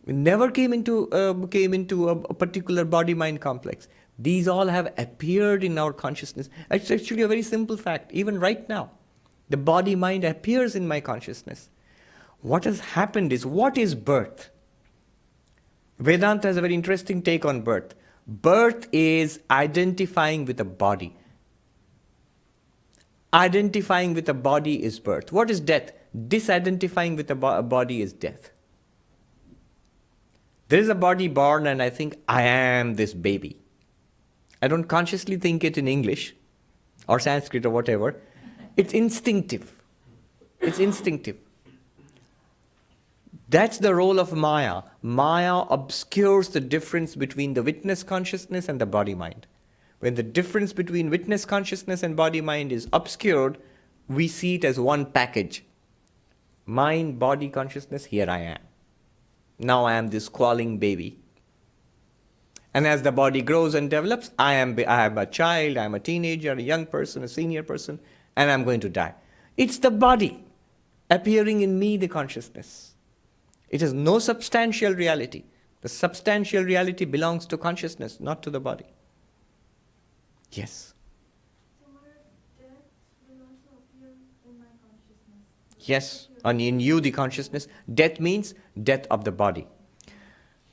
We never came into a particular body-mind complex. These all have appeared in our consciousness. It's actually a very simple fact. Even right now, the body-mind appears in my consciousness. What has happened is, what is birth? Vedanta has a very interesting take on birth. Birth is identifying with a body. Identifying with a body is birth. What is death? Disidentifying with a body is death. There is a body born and I think I am this baby. I don't consciously think it in English or Sanskrit or whatever. It's instinctive. It's instinctive. That's the role of Maya. Maya obscures the difference between the witness consciousness and the body-mind. When the difference between witness consciousness and body-mind is obscured, we see it as one package. Mind, body, consciousness, here I am. Now I am this squalling baby. And as the body grows and develops, I am a child, I am a teenager, a young person, a senior person, and I am going to die. It's the body appearing in me, the consciousness. It has no substantial reality. The substantial reality belongs to consciousness, not to the body. Yes. So death will also appear in my consciousness. Yes, and in you the consciousness. Death means death of the body.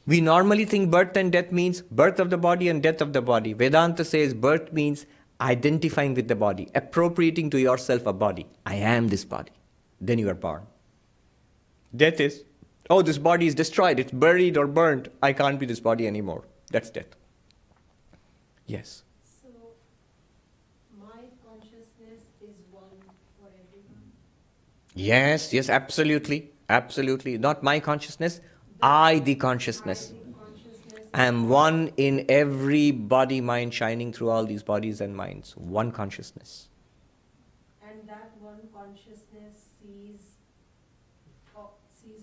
We normally think birth and death means birth of the body and death of the body. Vedanta says birth means identifying with the body, appropriating to yourself a body. I am this body. Then you are born. Death is, oh, this body is destroyed, it's buried or burned. I can't be this body anymore. That's death. Yes. So, my consciousness is one for everyone? Yes, yes, absolutely. Absolutely. Not my consciousness, I the consciousness. I am one in every body, mind shining through all these bodies and minds. One consciousness. And that one consciousness sees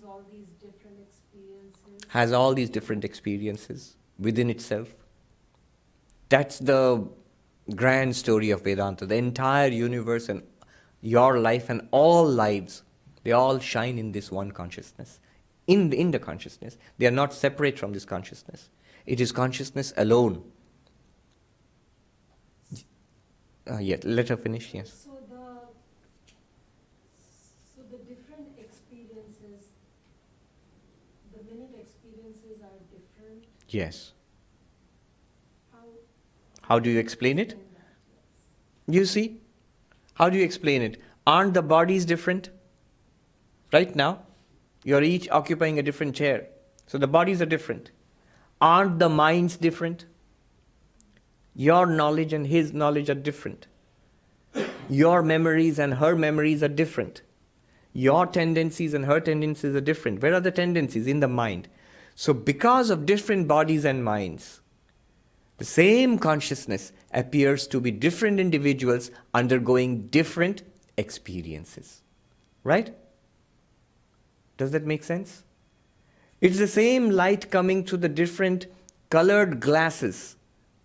all these different experiences? Has all these different experiences within itself. That's the grand story of Vedanta. The entire universe and your life and all lives, they all shine in this one consciousness. In the consciousness. They are not separate from this consciousness. It is consciousness alone. Yeah, let her finish, yes. So the different experiences, the minute experiences are different. Yes. How do you explain it? You see? How do you explain it? Aren't the bodies different? Right now, you're each occupying a different chair. So the bodies are different. Aren't the minds different? Your knowledge and his knowledge are different. Your memories and her memories are different. Your tendencies and her tendencies are different. Where are the tendencies? In the mind. So because of different bodies and minds, the same consciousness appears to be different individuals undergoing different experiences. Right? Does that make sense? It's the same light coming through the different colored glasses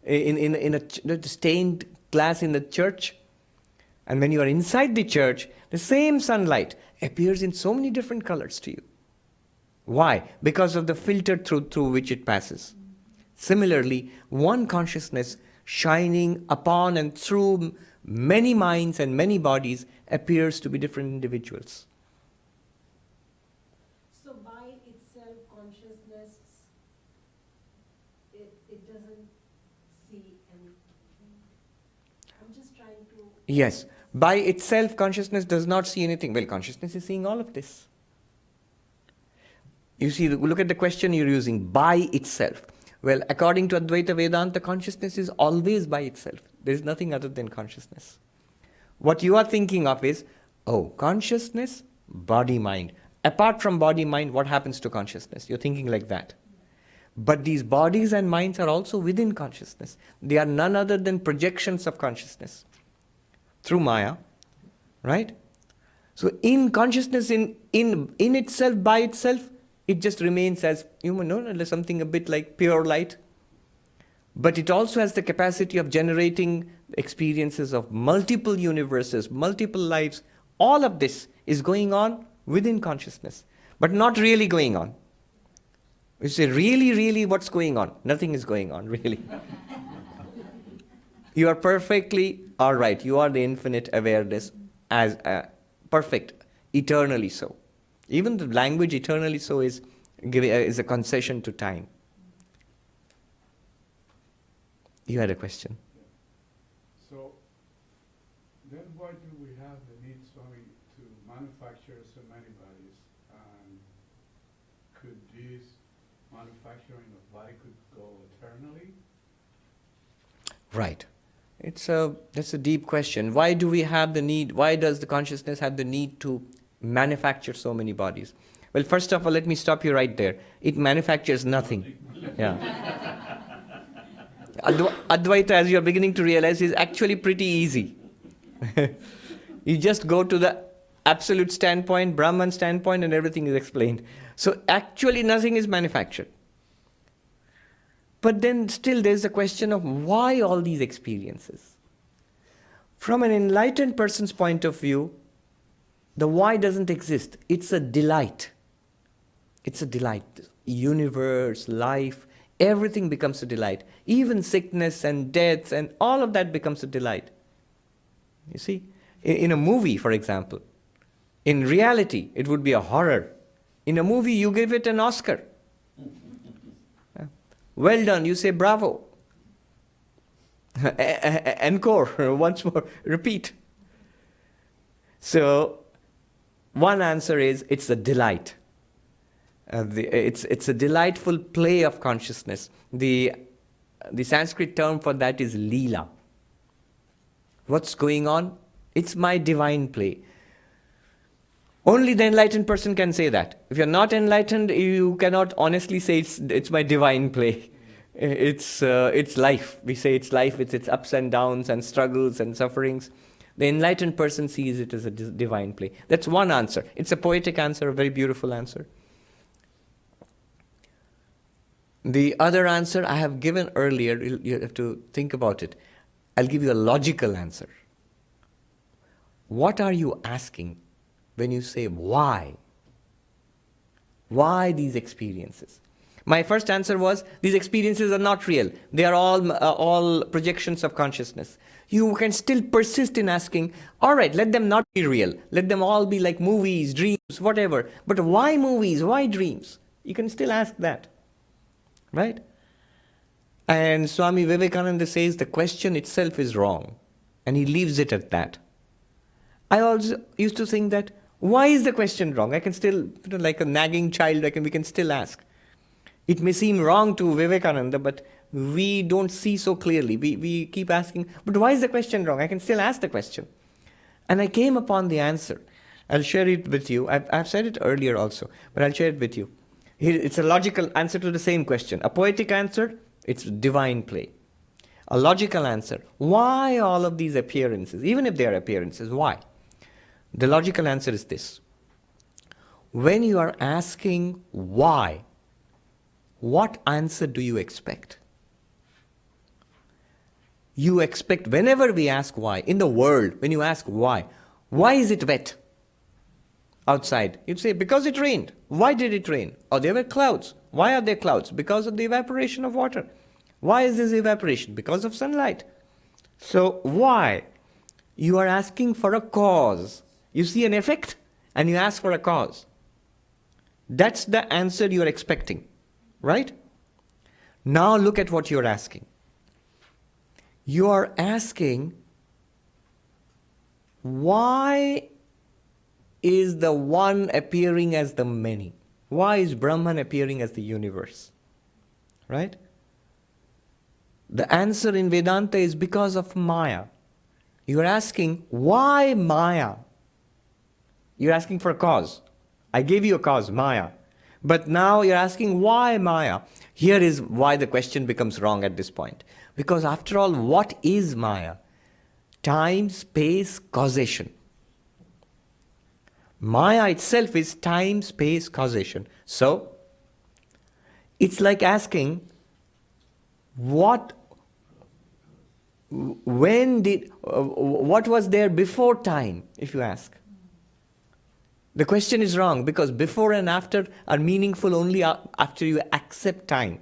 in a stained glass in the church. And when you are inside the church, the same sunlight appears in so many different colors to you. Why? Because of the filter through which it passes. Similarly, one consciousness shining upon and through many minds and many bodies appears to be different individuals. So by itself, consciousness, it doesn't see anything. I'm just trying to... Yes. By itself, consciousness does not see anything. Well, consciousness is seeing all of this. You see, look at the question you're using, by itself. Well, according to Advaita Vedanta, consciousness is always by itself. There is nothing other than consciousness. What you are thinking of is, oh, consciousness, body, mind. Apart from body, mind, what happens to consciousness? You're thinking like that. But these bodies and minds are also within consciousness. They are none other than projections of consciousness through Maya, right? So in consciousness, in itself, by itself, it just remains as something a bit like pure light. But it also has the capacity of generating experiences of multiple universes, multiple lives. All of this is going on within consciousness, but not really going on. You say, really, what's going on? Nothing is going on, really. You are perfectly all right. You are the infinite awareness as perfect, eternally so. Even the language eternally so is a concession to time. You had a question. So, then why do we have the need, Swami, to manufacture so many bodies? And could these manufacturing of body could go eternally? Right. That's a deep question. Why do we have the need, why does the consciousness have the need to manufacture so many bodies? Well, first of all, let me stop you right there. It manufactures nothing. Yeah. Advaita, as you're beginning to realize, is actually pretty easy. You just go to the absolute standpoint, Brahman standpoint, and everything is explained. So actually nothing is manufactured. But then still there's the question of why all these experiences. From an enlightened person's point of view, the why doesn't exist. It's a delight. It's a delight. Universe, life, everything becomes a delight. Even sickness and death and all of that becomes a delight. You see? In a movie, for example, in reality, it would be a horror. In a movie, you give it an Oscar. Well done, you say bravo. Encore, once more, repeat. So, one answer is it's a delight. It's a delightful play of consciousness. The Sanskrit term for that is Leela. What's going on? It's my divine play. Only the enlightened person can say that. If you're not enlightened, you cannot honestly say it's my divine play. It's life. We say it's life with its ups and downs and struggles and sufferings. The enlightened person sees it as a divine play. That's one answer. It's a poetic answer, a very beautiful answer. The other answer I have given earlier, you have to think about it. I'll give you a logical answer. What are you asking when you say why? Why these experiences? My first answer was, these experiences are not real. They are all projections of consciousness. You can still persist in asking, all right, let them not be real. Let them all be like movies, dreams, whatever. But why movies? Why dreams? You can still ask that. Right? And Swami Vivekananda says the question itself is wrong. And he leaves it at that. I also used to think that, why is the question wrong? I can still, like a nagging child, we can still ask. It may seem wrong to Vivekananda, but we don't see so clearly. We keep asking, but why is the question wrong? I can still ask the question. And I came upon the answer. I'll share it with you. I've said it earlier also, but I'll share it with you. Here, it's a logical answer to the same question. A poetic answer, it's divine play. A logical answer, why all of these appearances? Even if they are appearances, why? The logical answer is this. When you are asking why, what answer do you expect? You expect, whenever we ask why, in the world, when you ask why is it wet outside? You'd say, because it rained. Why did it rain? Or there were clouds. Why are there clouds? Because of the evaporation of water. Why is this evaporation? Because of sunlight. So why? You are asking for a cause. You see an effect and you ask for a cause. That's the answer you are expecting. Right? Now look at what you're asking. You are asking, why is the one appearing as the many? Why is Brahman appearing as the universe? Right? The answer in Vedanta is because of Maya. You are asking, why Maya? You're asking for a cause. I gave you a cause, Maya. But now you're asking, why Maya? Here is why the question becomes wrong at this point. Because after all, what is Maya? Time, space, causation. Maya itself is time, space, causation. So, it's like asking, what was there before time, if you ask? The question is wrong because before and after are meaningful only after you accept time.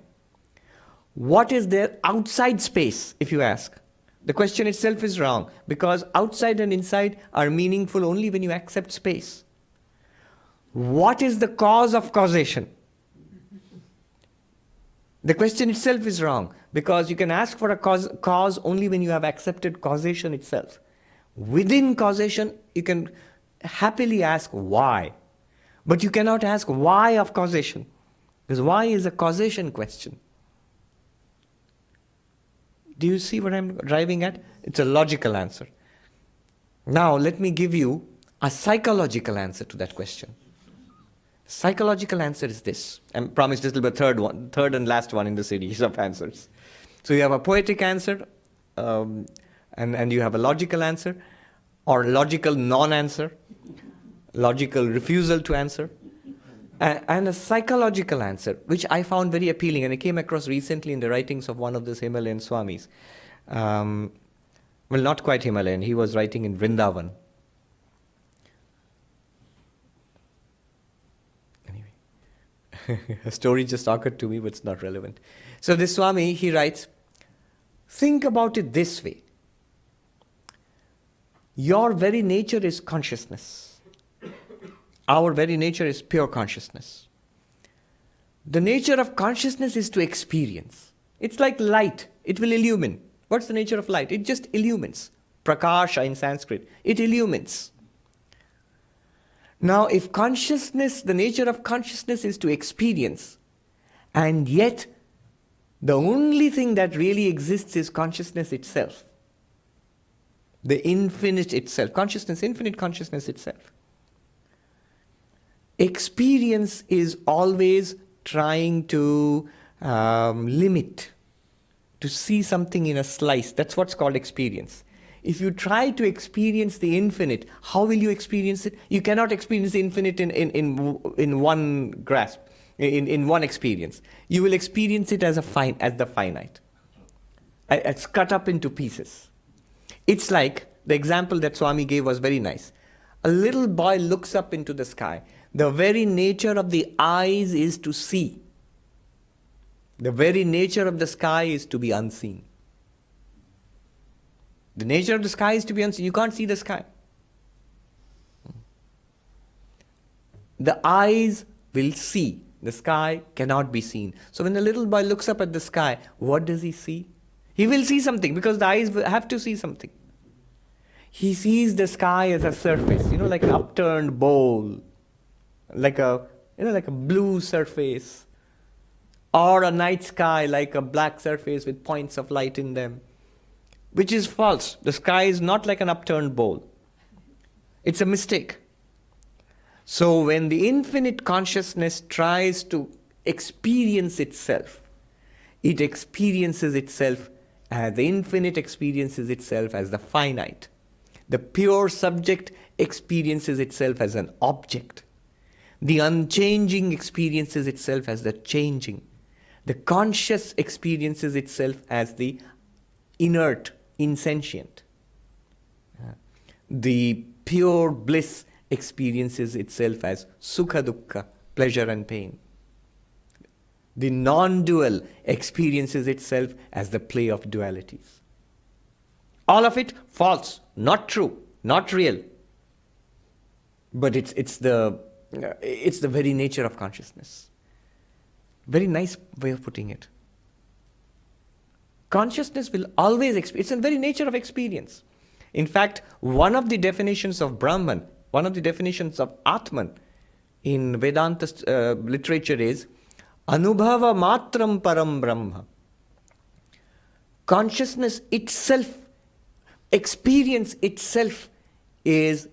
What is there outside space, if you ask? The question itself is wrong because outside and inside are meaningful only when you accept space. What is the cause of causation? The question itself is wrong because you can ask for a cause only when you have accepted causation itself. Within causation, you can happily ask why. But you cannot ask why of causation. Because why is a causation question. Do you see what I'm driving at? It's a logical answer. Now let me give you a psychological answer to that question. Psychological answer is this. I promise this will be the third and last one in the series of answers. So you have a poetic answer, and you have a logical answer, or logical non-answer, logical refusal to answer, and a psychological answer, which I found very appealing, and I came across recently in the writings of one of those Himalayan Swamis. Well, not quite Himalayan, he was writing in Vrindavan. A story just occurred to me, but it's not relevant. So this Swami, he writes, think about it this way. Your very nature is consciousness. Our very nature is pure consciousness. The nature of consciousness is to experience. It's like light. It will illumine. What's the nature of light? It just illumines. Prakasha in Sanskrit. It illumines. Now, if consciousness, the nature of consciousness is to experience, and yet the only thing that really exists is consciousness itself, the infinite itself, consciousness, infinite consciousness itself. Experience is always trying to limit, to see something in a slice. That's what's called experience. If you try to experience the infinite, how will you experience it? You cannot experience the infinite in one grasp, in one experience. You will experience it as the finite. It's cut up into pieces. It's like, the example that Swami gave was very nice. A little boy looks up into the sky. The very nature of the eyes is to see. The very nature of the sky is to be unseen. The nature of the sky is to be unseen. You can't see the sky. The eyes will see. The sky cannot be seen. So when the little boy looks up at the sky, what does he see? He will see something because the eyes have to see something. He sees the sky as a surface, like an upturned bowl, like a blue surface, or a night sky like a black surface with points of light in them. Which is false. The sky is not like an upturned bowl. It's a mistake. So when the infinite consciousness tries to experience itself, it experiences itself as the infinite experiences itself as the finite. The pure subject experiences itself as an object. The unchanging experiences itself as the changing. The conscious experiences itself as the inert, insentient. The pure bliss experiences itself as sukha dukkha, pleasure and pain. The non-dual experiences itself as the play of dualities. All of it false, not true, not real. But it's the very nature of consciousness. Very nice way of putting it. Consciousness will always experience. It's the very nature of experience. In fact, one of the definitions of Brahman, one of the definitions of Atman in Vedanta literature is Anubhava matram param brahma. Consciousness itself, experience itself is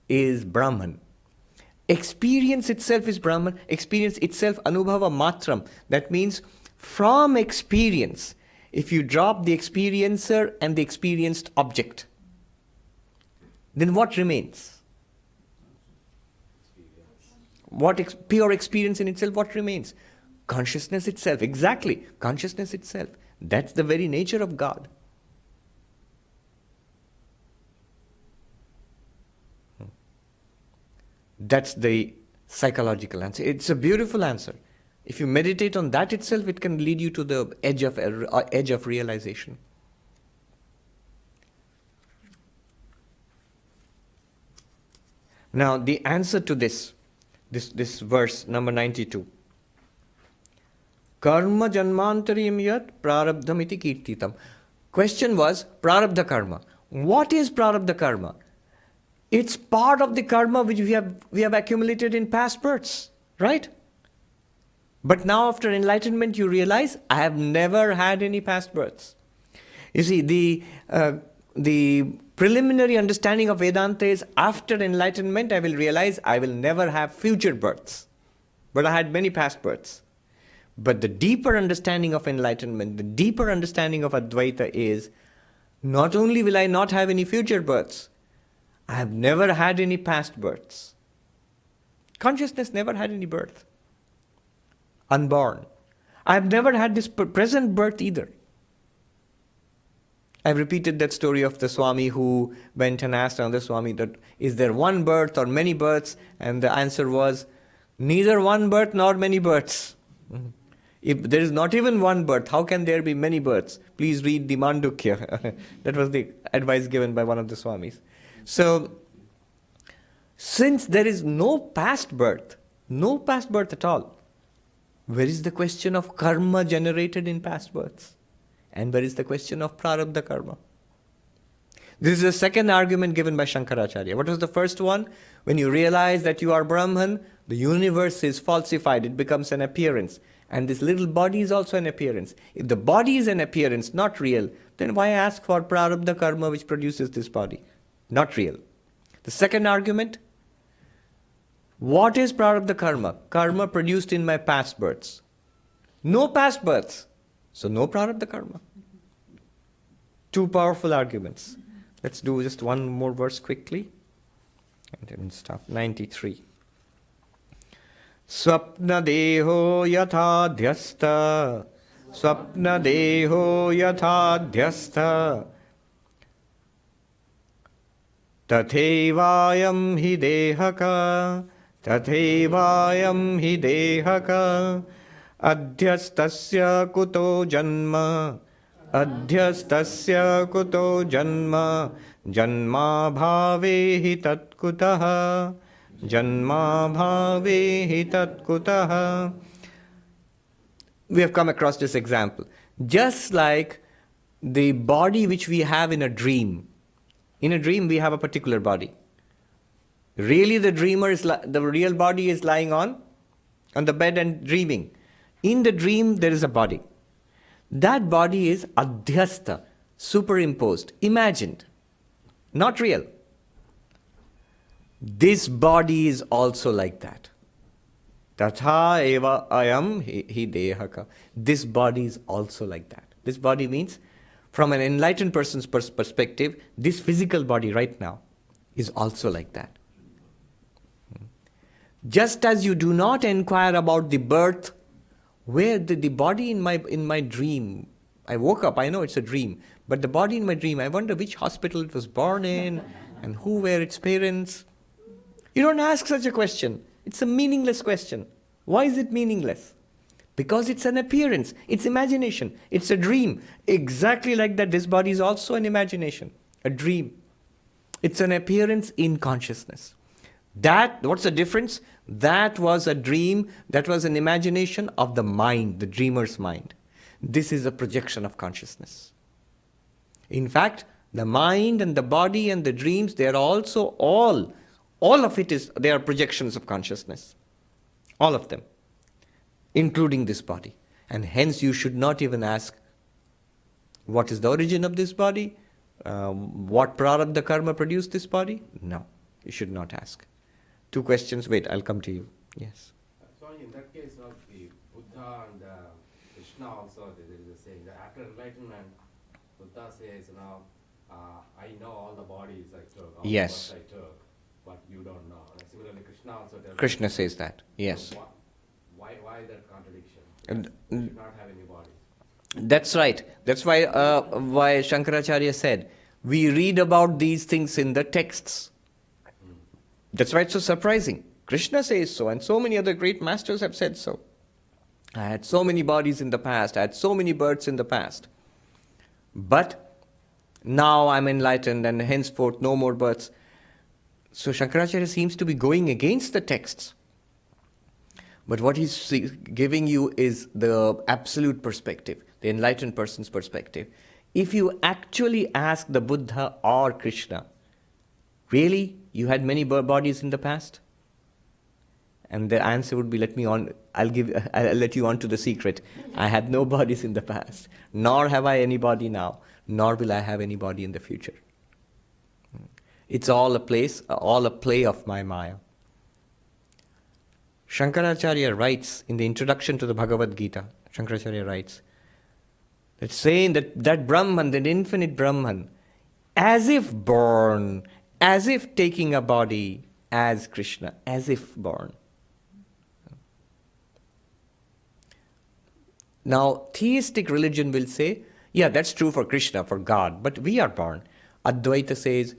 Brahman. Experience itself is Brahman. Experience itself Anubhava matram. That means from experience, if you drop the experiencer and the experienced object, then what remains? Pure experience in itself, what remains? Consciousness itself. Exactly. Consciousness itself. That's the very nature of God. That's the psychological answer. It's a beautiful answer. If you meditate on that itself, it can lead you to the edge of realization. Now, the answer to this verse, number 92. Karma janmantarim yat prarabdham iti kirtitam. Question was, prarabdha karma. What is prarabdha karma? It's part of the karma which we have accumulated in past births, right? But now after enlightenment you realize, I have never had any past births. You see, the preliminary understanding of Vedanta is after enlightenment I will realize I will never have future births. But I had many past births. But the deeper understanding of enlightenment, the deeper understanding of Advaita is, not only will I not have any future births, I have never had any past births. Consciousness never had any birth. Unborn. I have never had this present birth either. I've repeated that story of the Swami who went and asked another Swami that, is there one birth or many births? And the answer was, neither one birth nor many births. If there is not even one birth, how can there be many births? Please read the Mandukya. That was the advice given by one of the Swamis. So, since there is no past birth at all, where is the question of karma generated in past births? And where is the question of prarabdha karma? This is the second argument given by Shankaracharya. What was the first one? When you realize that you are Brahman, the universe is falsified, it becomes an appearance. And this little body is also an appearance. If the body is an appearance, not real, then why ask for prarabdha karma which produces this body? Not real. The second argument, what is prarabdha karma? Karma produced in my past births. No past births, so no prarabdha karma. Two powerful arguments. Let's do just one more verse quickly. And then stop. 93. Swapna deho yatha dhyasta. Swapna deho yatha dhyasta. Tathevayam hi dehaka. Tathevayam hi dehaka. Adhyastasya kuto janma. Adhyastasya kuto janma. Janma bhave hi tatkutaha. Janma bhave hi tatkutaha. We have come across this example. Just like the body which we have in a dream. In a dream we have a particular body. Really the real body is lying on the bed and dreaming. In the dream there is a body. That body is adhyasta, superimposed, imagined, not real. This body is also like that. Tatha eva ayam hi dehaka. This body is also like that. This body means, from an enlightened person's perspective, this physical body right now is also like that. Just as you do not inquire about the birth, where the body in my dream, I woke up, I know it's a dream, but the body in my dream, I wonder which hospital it was born in and who were its parents. You don't ask such a question. It's a meaningless question. Why is it meaningless? Because it's an appearance, it's imagination, it's a dream. Exactly like that, this body is also an imagination, a dream. It's an appearance in consciousness. What's the difference? That was a dream, that was an imagination of the mind, the dreamer's mind. This is a projection of consciousness. In fact, the mind and the body and the dreams, they are also all of it they are projections of consciousness. All of them, including this body. And hence you should not even ask, what is the origin of this body? What prarabdha karma produced this body? No, you should not ask. Two questions. Wait, I'll come to you. Yes. So in that case of the Buddha and Krishna also, there is a saying that after enlightenment, Buddha says, I know all the bodies I took, all Yes. the births I took, but you don't know. And similarly, Krishna also tells Krishna says that. Yes. So why that contradiction? You should not have any bodies. That's right. That's why Shankaracharya said, we read about these things in the texts. That's why it's so surprising. Krishna says so, and so many other great masters have said so. I had so many bodies in the past, I had so many births in the past. But now I'm enlightened and henceforth no more births. So Shankaracharya seems to be going against the texts. But what he's giving you is the absolute perspective, the enlightened person's perspective. If you actually ask the Buddha or Krishna, really, you had many bodies in the past? And the answer would be, I'll let you on to the secret. I had no bodies in the past, nor have I any body now, nor will I have any body in the future. It's all a play of my Maya. Shankaracharya writes in the introduction to the Bhagavad Gita, Shankaracharya writes, that saying that Brahman, that infinite Brahman, as if born, as if taking a body as Krishna, as if born. Now, theistic religion will say, yeah, that's true for Krishna, for God, but we are born. Advaita says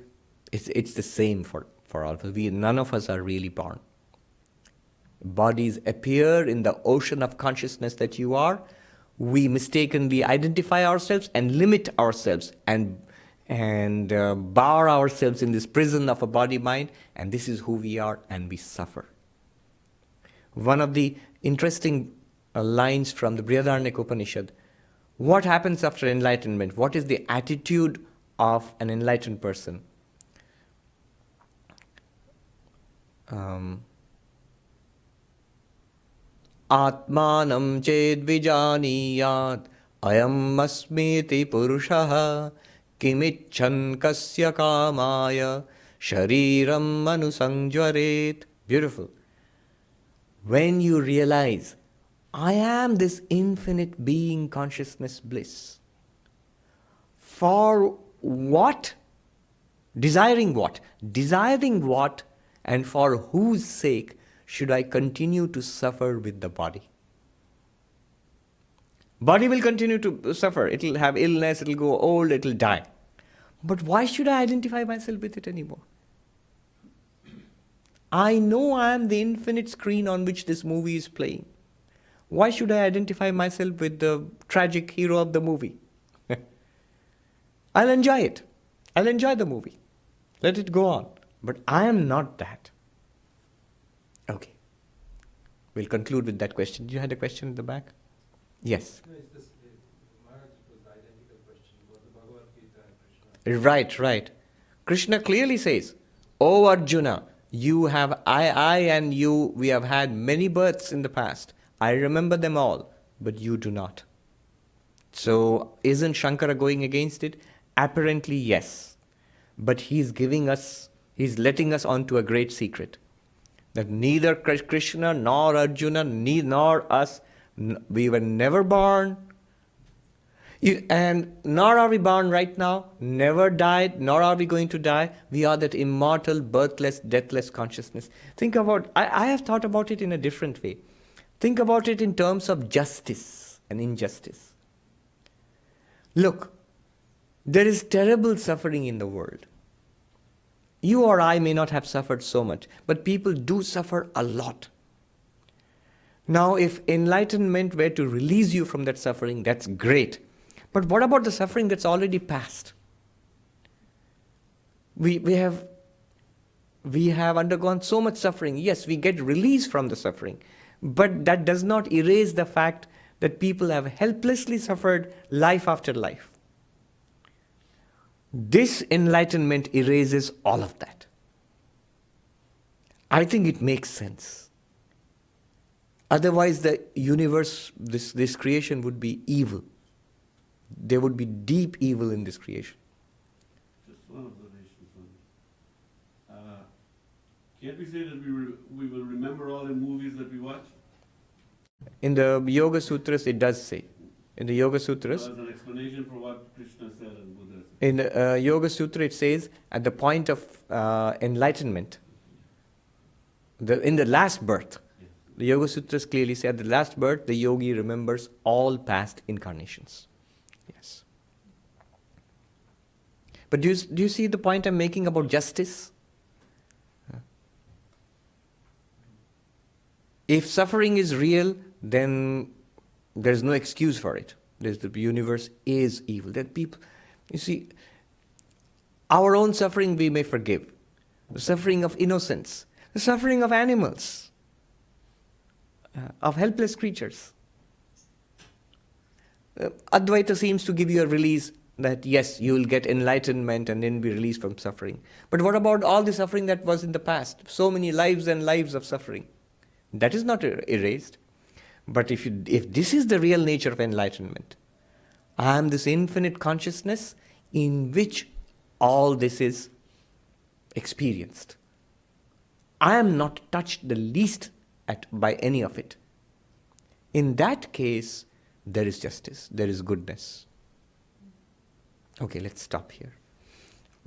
it's the same for all of us. None of us are really born. Bodies appear in the ocean of consciousness that you are. We mistakenly identify ourselves and limit ourselves and bar ourselves in this prison of a body-mind, and this is who we are, and we suffer. One of the interesting lines from the Brihadaranyaka Upanishad, what happens after enlightenment? What is the attitude of an enlightened person? Atmanam ched vijaniyat ayam asmiti purushaha kimicchan kasya kamaya shariram manusangjaret. Beautiful. When you realize, I am this infinite being, consciousness, bliss. For what? Desiring what? Desiring what, and for whose sake should I continue to suffer with the body? Body will continue to suffer. It will have illness, it will go old, it will die. But why should I identify myself with it anymore? I know I am the infinite screen on which this movie is playing. Why should I identify myself with the tragic hero of the movie? I'll enjoy it. I'll enjoy the movie. Let it go on. But I am not that. Okay. We'll conclude with that question. You had a question in the back? Yes. No, it's this, Maharaj, it was the identical question about the Bhagavad Gita and Krishna. Right. Krishna clearly says, O Arjuna, I and you, we have had many births in the past. I remember them all, but you do not. So, isn't Shankara going against it? Apparently, yes. But he's letting us onto a great secret. That neither Krishna, nor Arjuna, nor us, we were never born. And nor are we born right now, never died, nor are we going to die. We are that immortal, birthless, deathless consciousness. Think about, I have thought about it in a different way. Think about it in terms of justice and injustice. Look, there is terrible suffering in the world. You or I may not have suffered so much, but people do suffer a lot. Now, if enlightenment were to release you from that suffering, that's great. But what about the suffering that's already passed? We have undergone so much suffering. Yes, we get release from the suffering. But that does not erase the fact that people have helplessly suffered life after life. This enlightenment erases all of that. I think it makes sense. Otherwise, the universe, this creation would be evil. There would be deep evil in this creation. Just one observation, Swami. Can't we say that we will remember all the movies that we watch? In the Yoga Sutras, it does say. In the Yoga Sutras, As an explanation for what Krishna said and Buddha said. in the Yoga Sutra, it says at the point of enlightenment, in the last birth, the Yoga Sutras clearly say at the last birth, the yogi remembers all past incarnations. Yes. But do you see the point I'm making about justice? If suffering is real, then there's no excuse for it. The universe is evil. That people, you see, our own suffering we may forgive. The suffering of innocence, the suffering of animals, of helpless creatures. Advaita seems to give you a release that yes, you will get enlightenment and then be released from suffering. But what about all the suffering that was in the past? So many lives and lives of suffering. That is not erased. But if this is the real nature of enlightenment, I am this infinite consciousness in which all this is experienced. I am not touched the least by any of it. In that case, there is justice, there is goodness. Okay, let's stop here.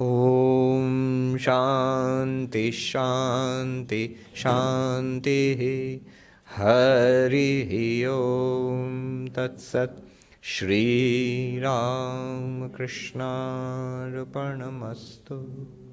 Om Shanti Shanti Shanti Hari Om Tat Sat Shri Ram Krishna Arpanamastu.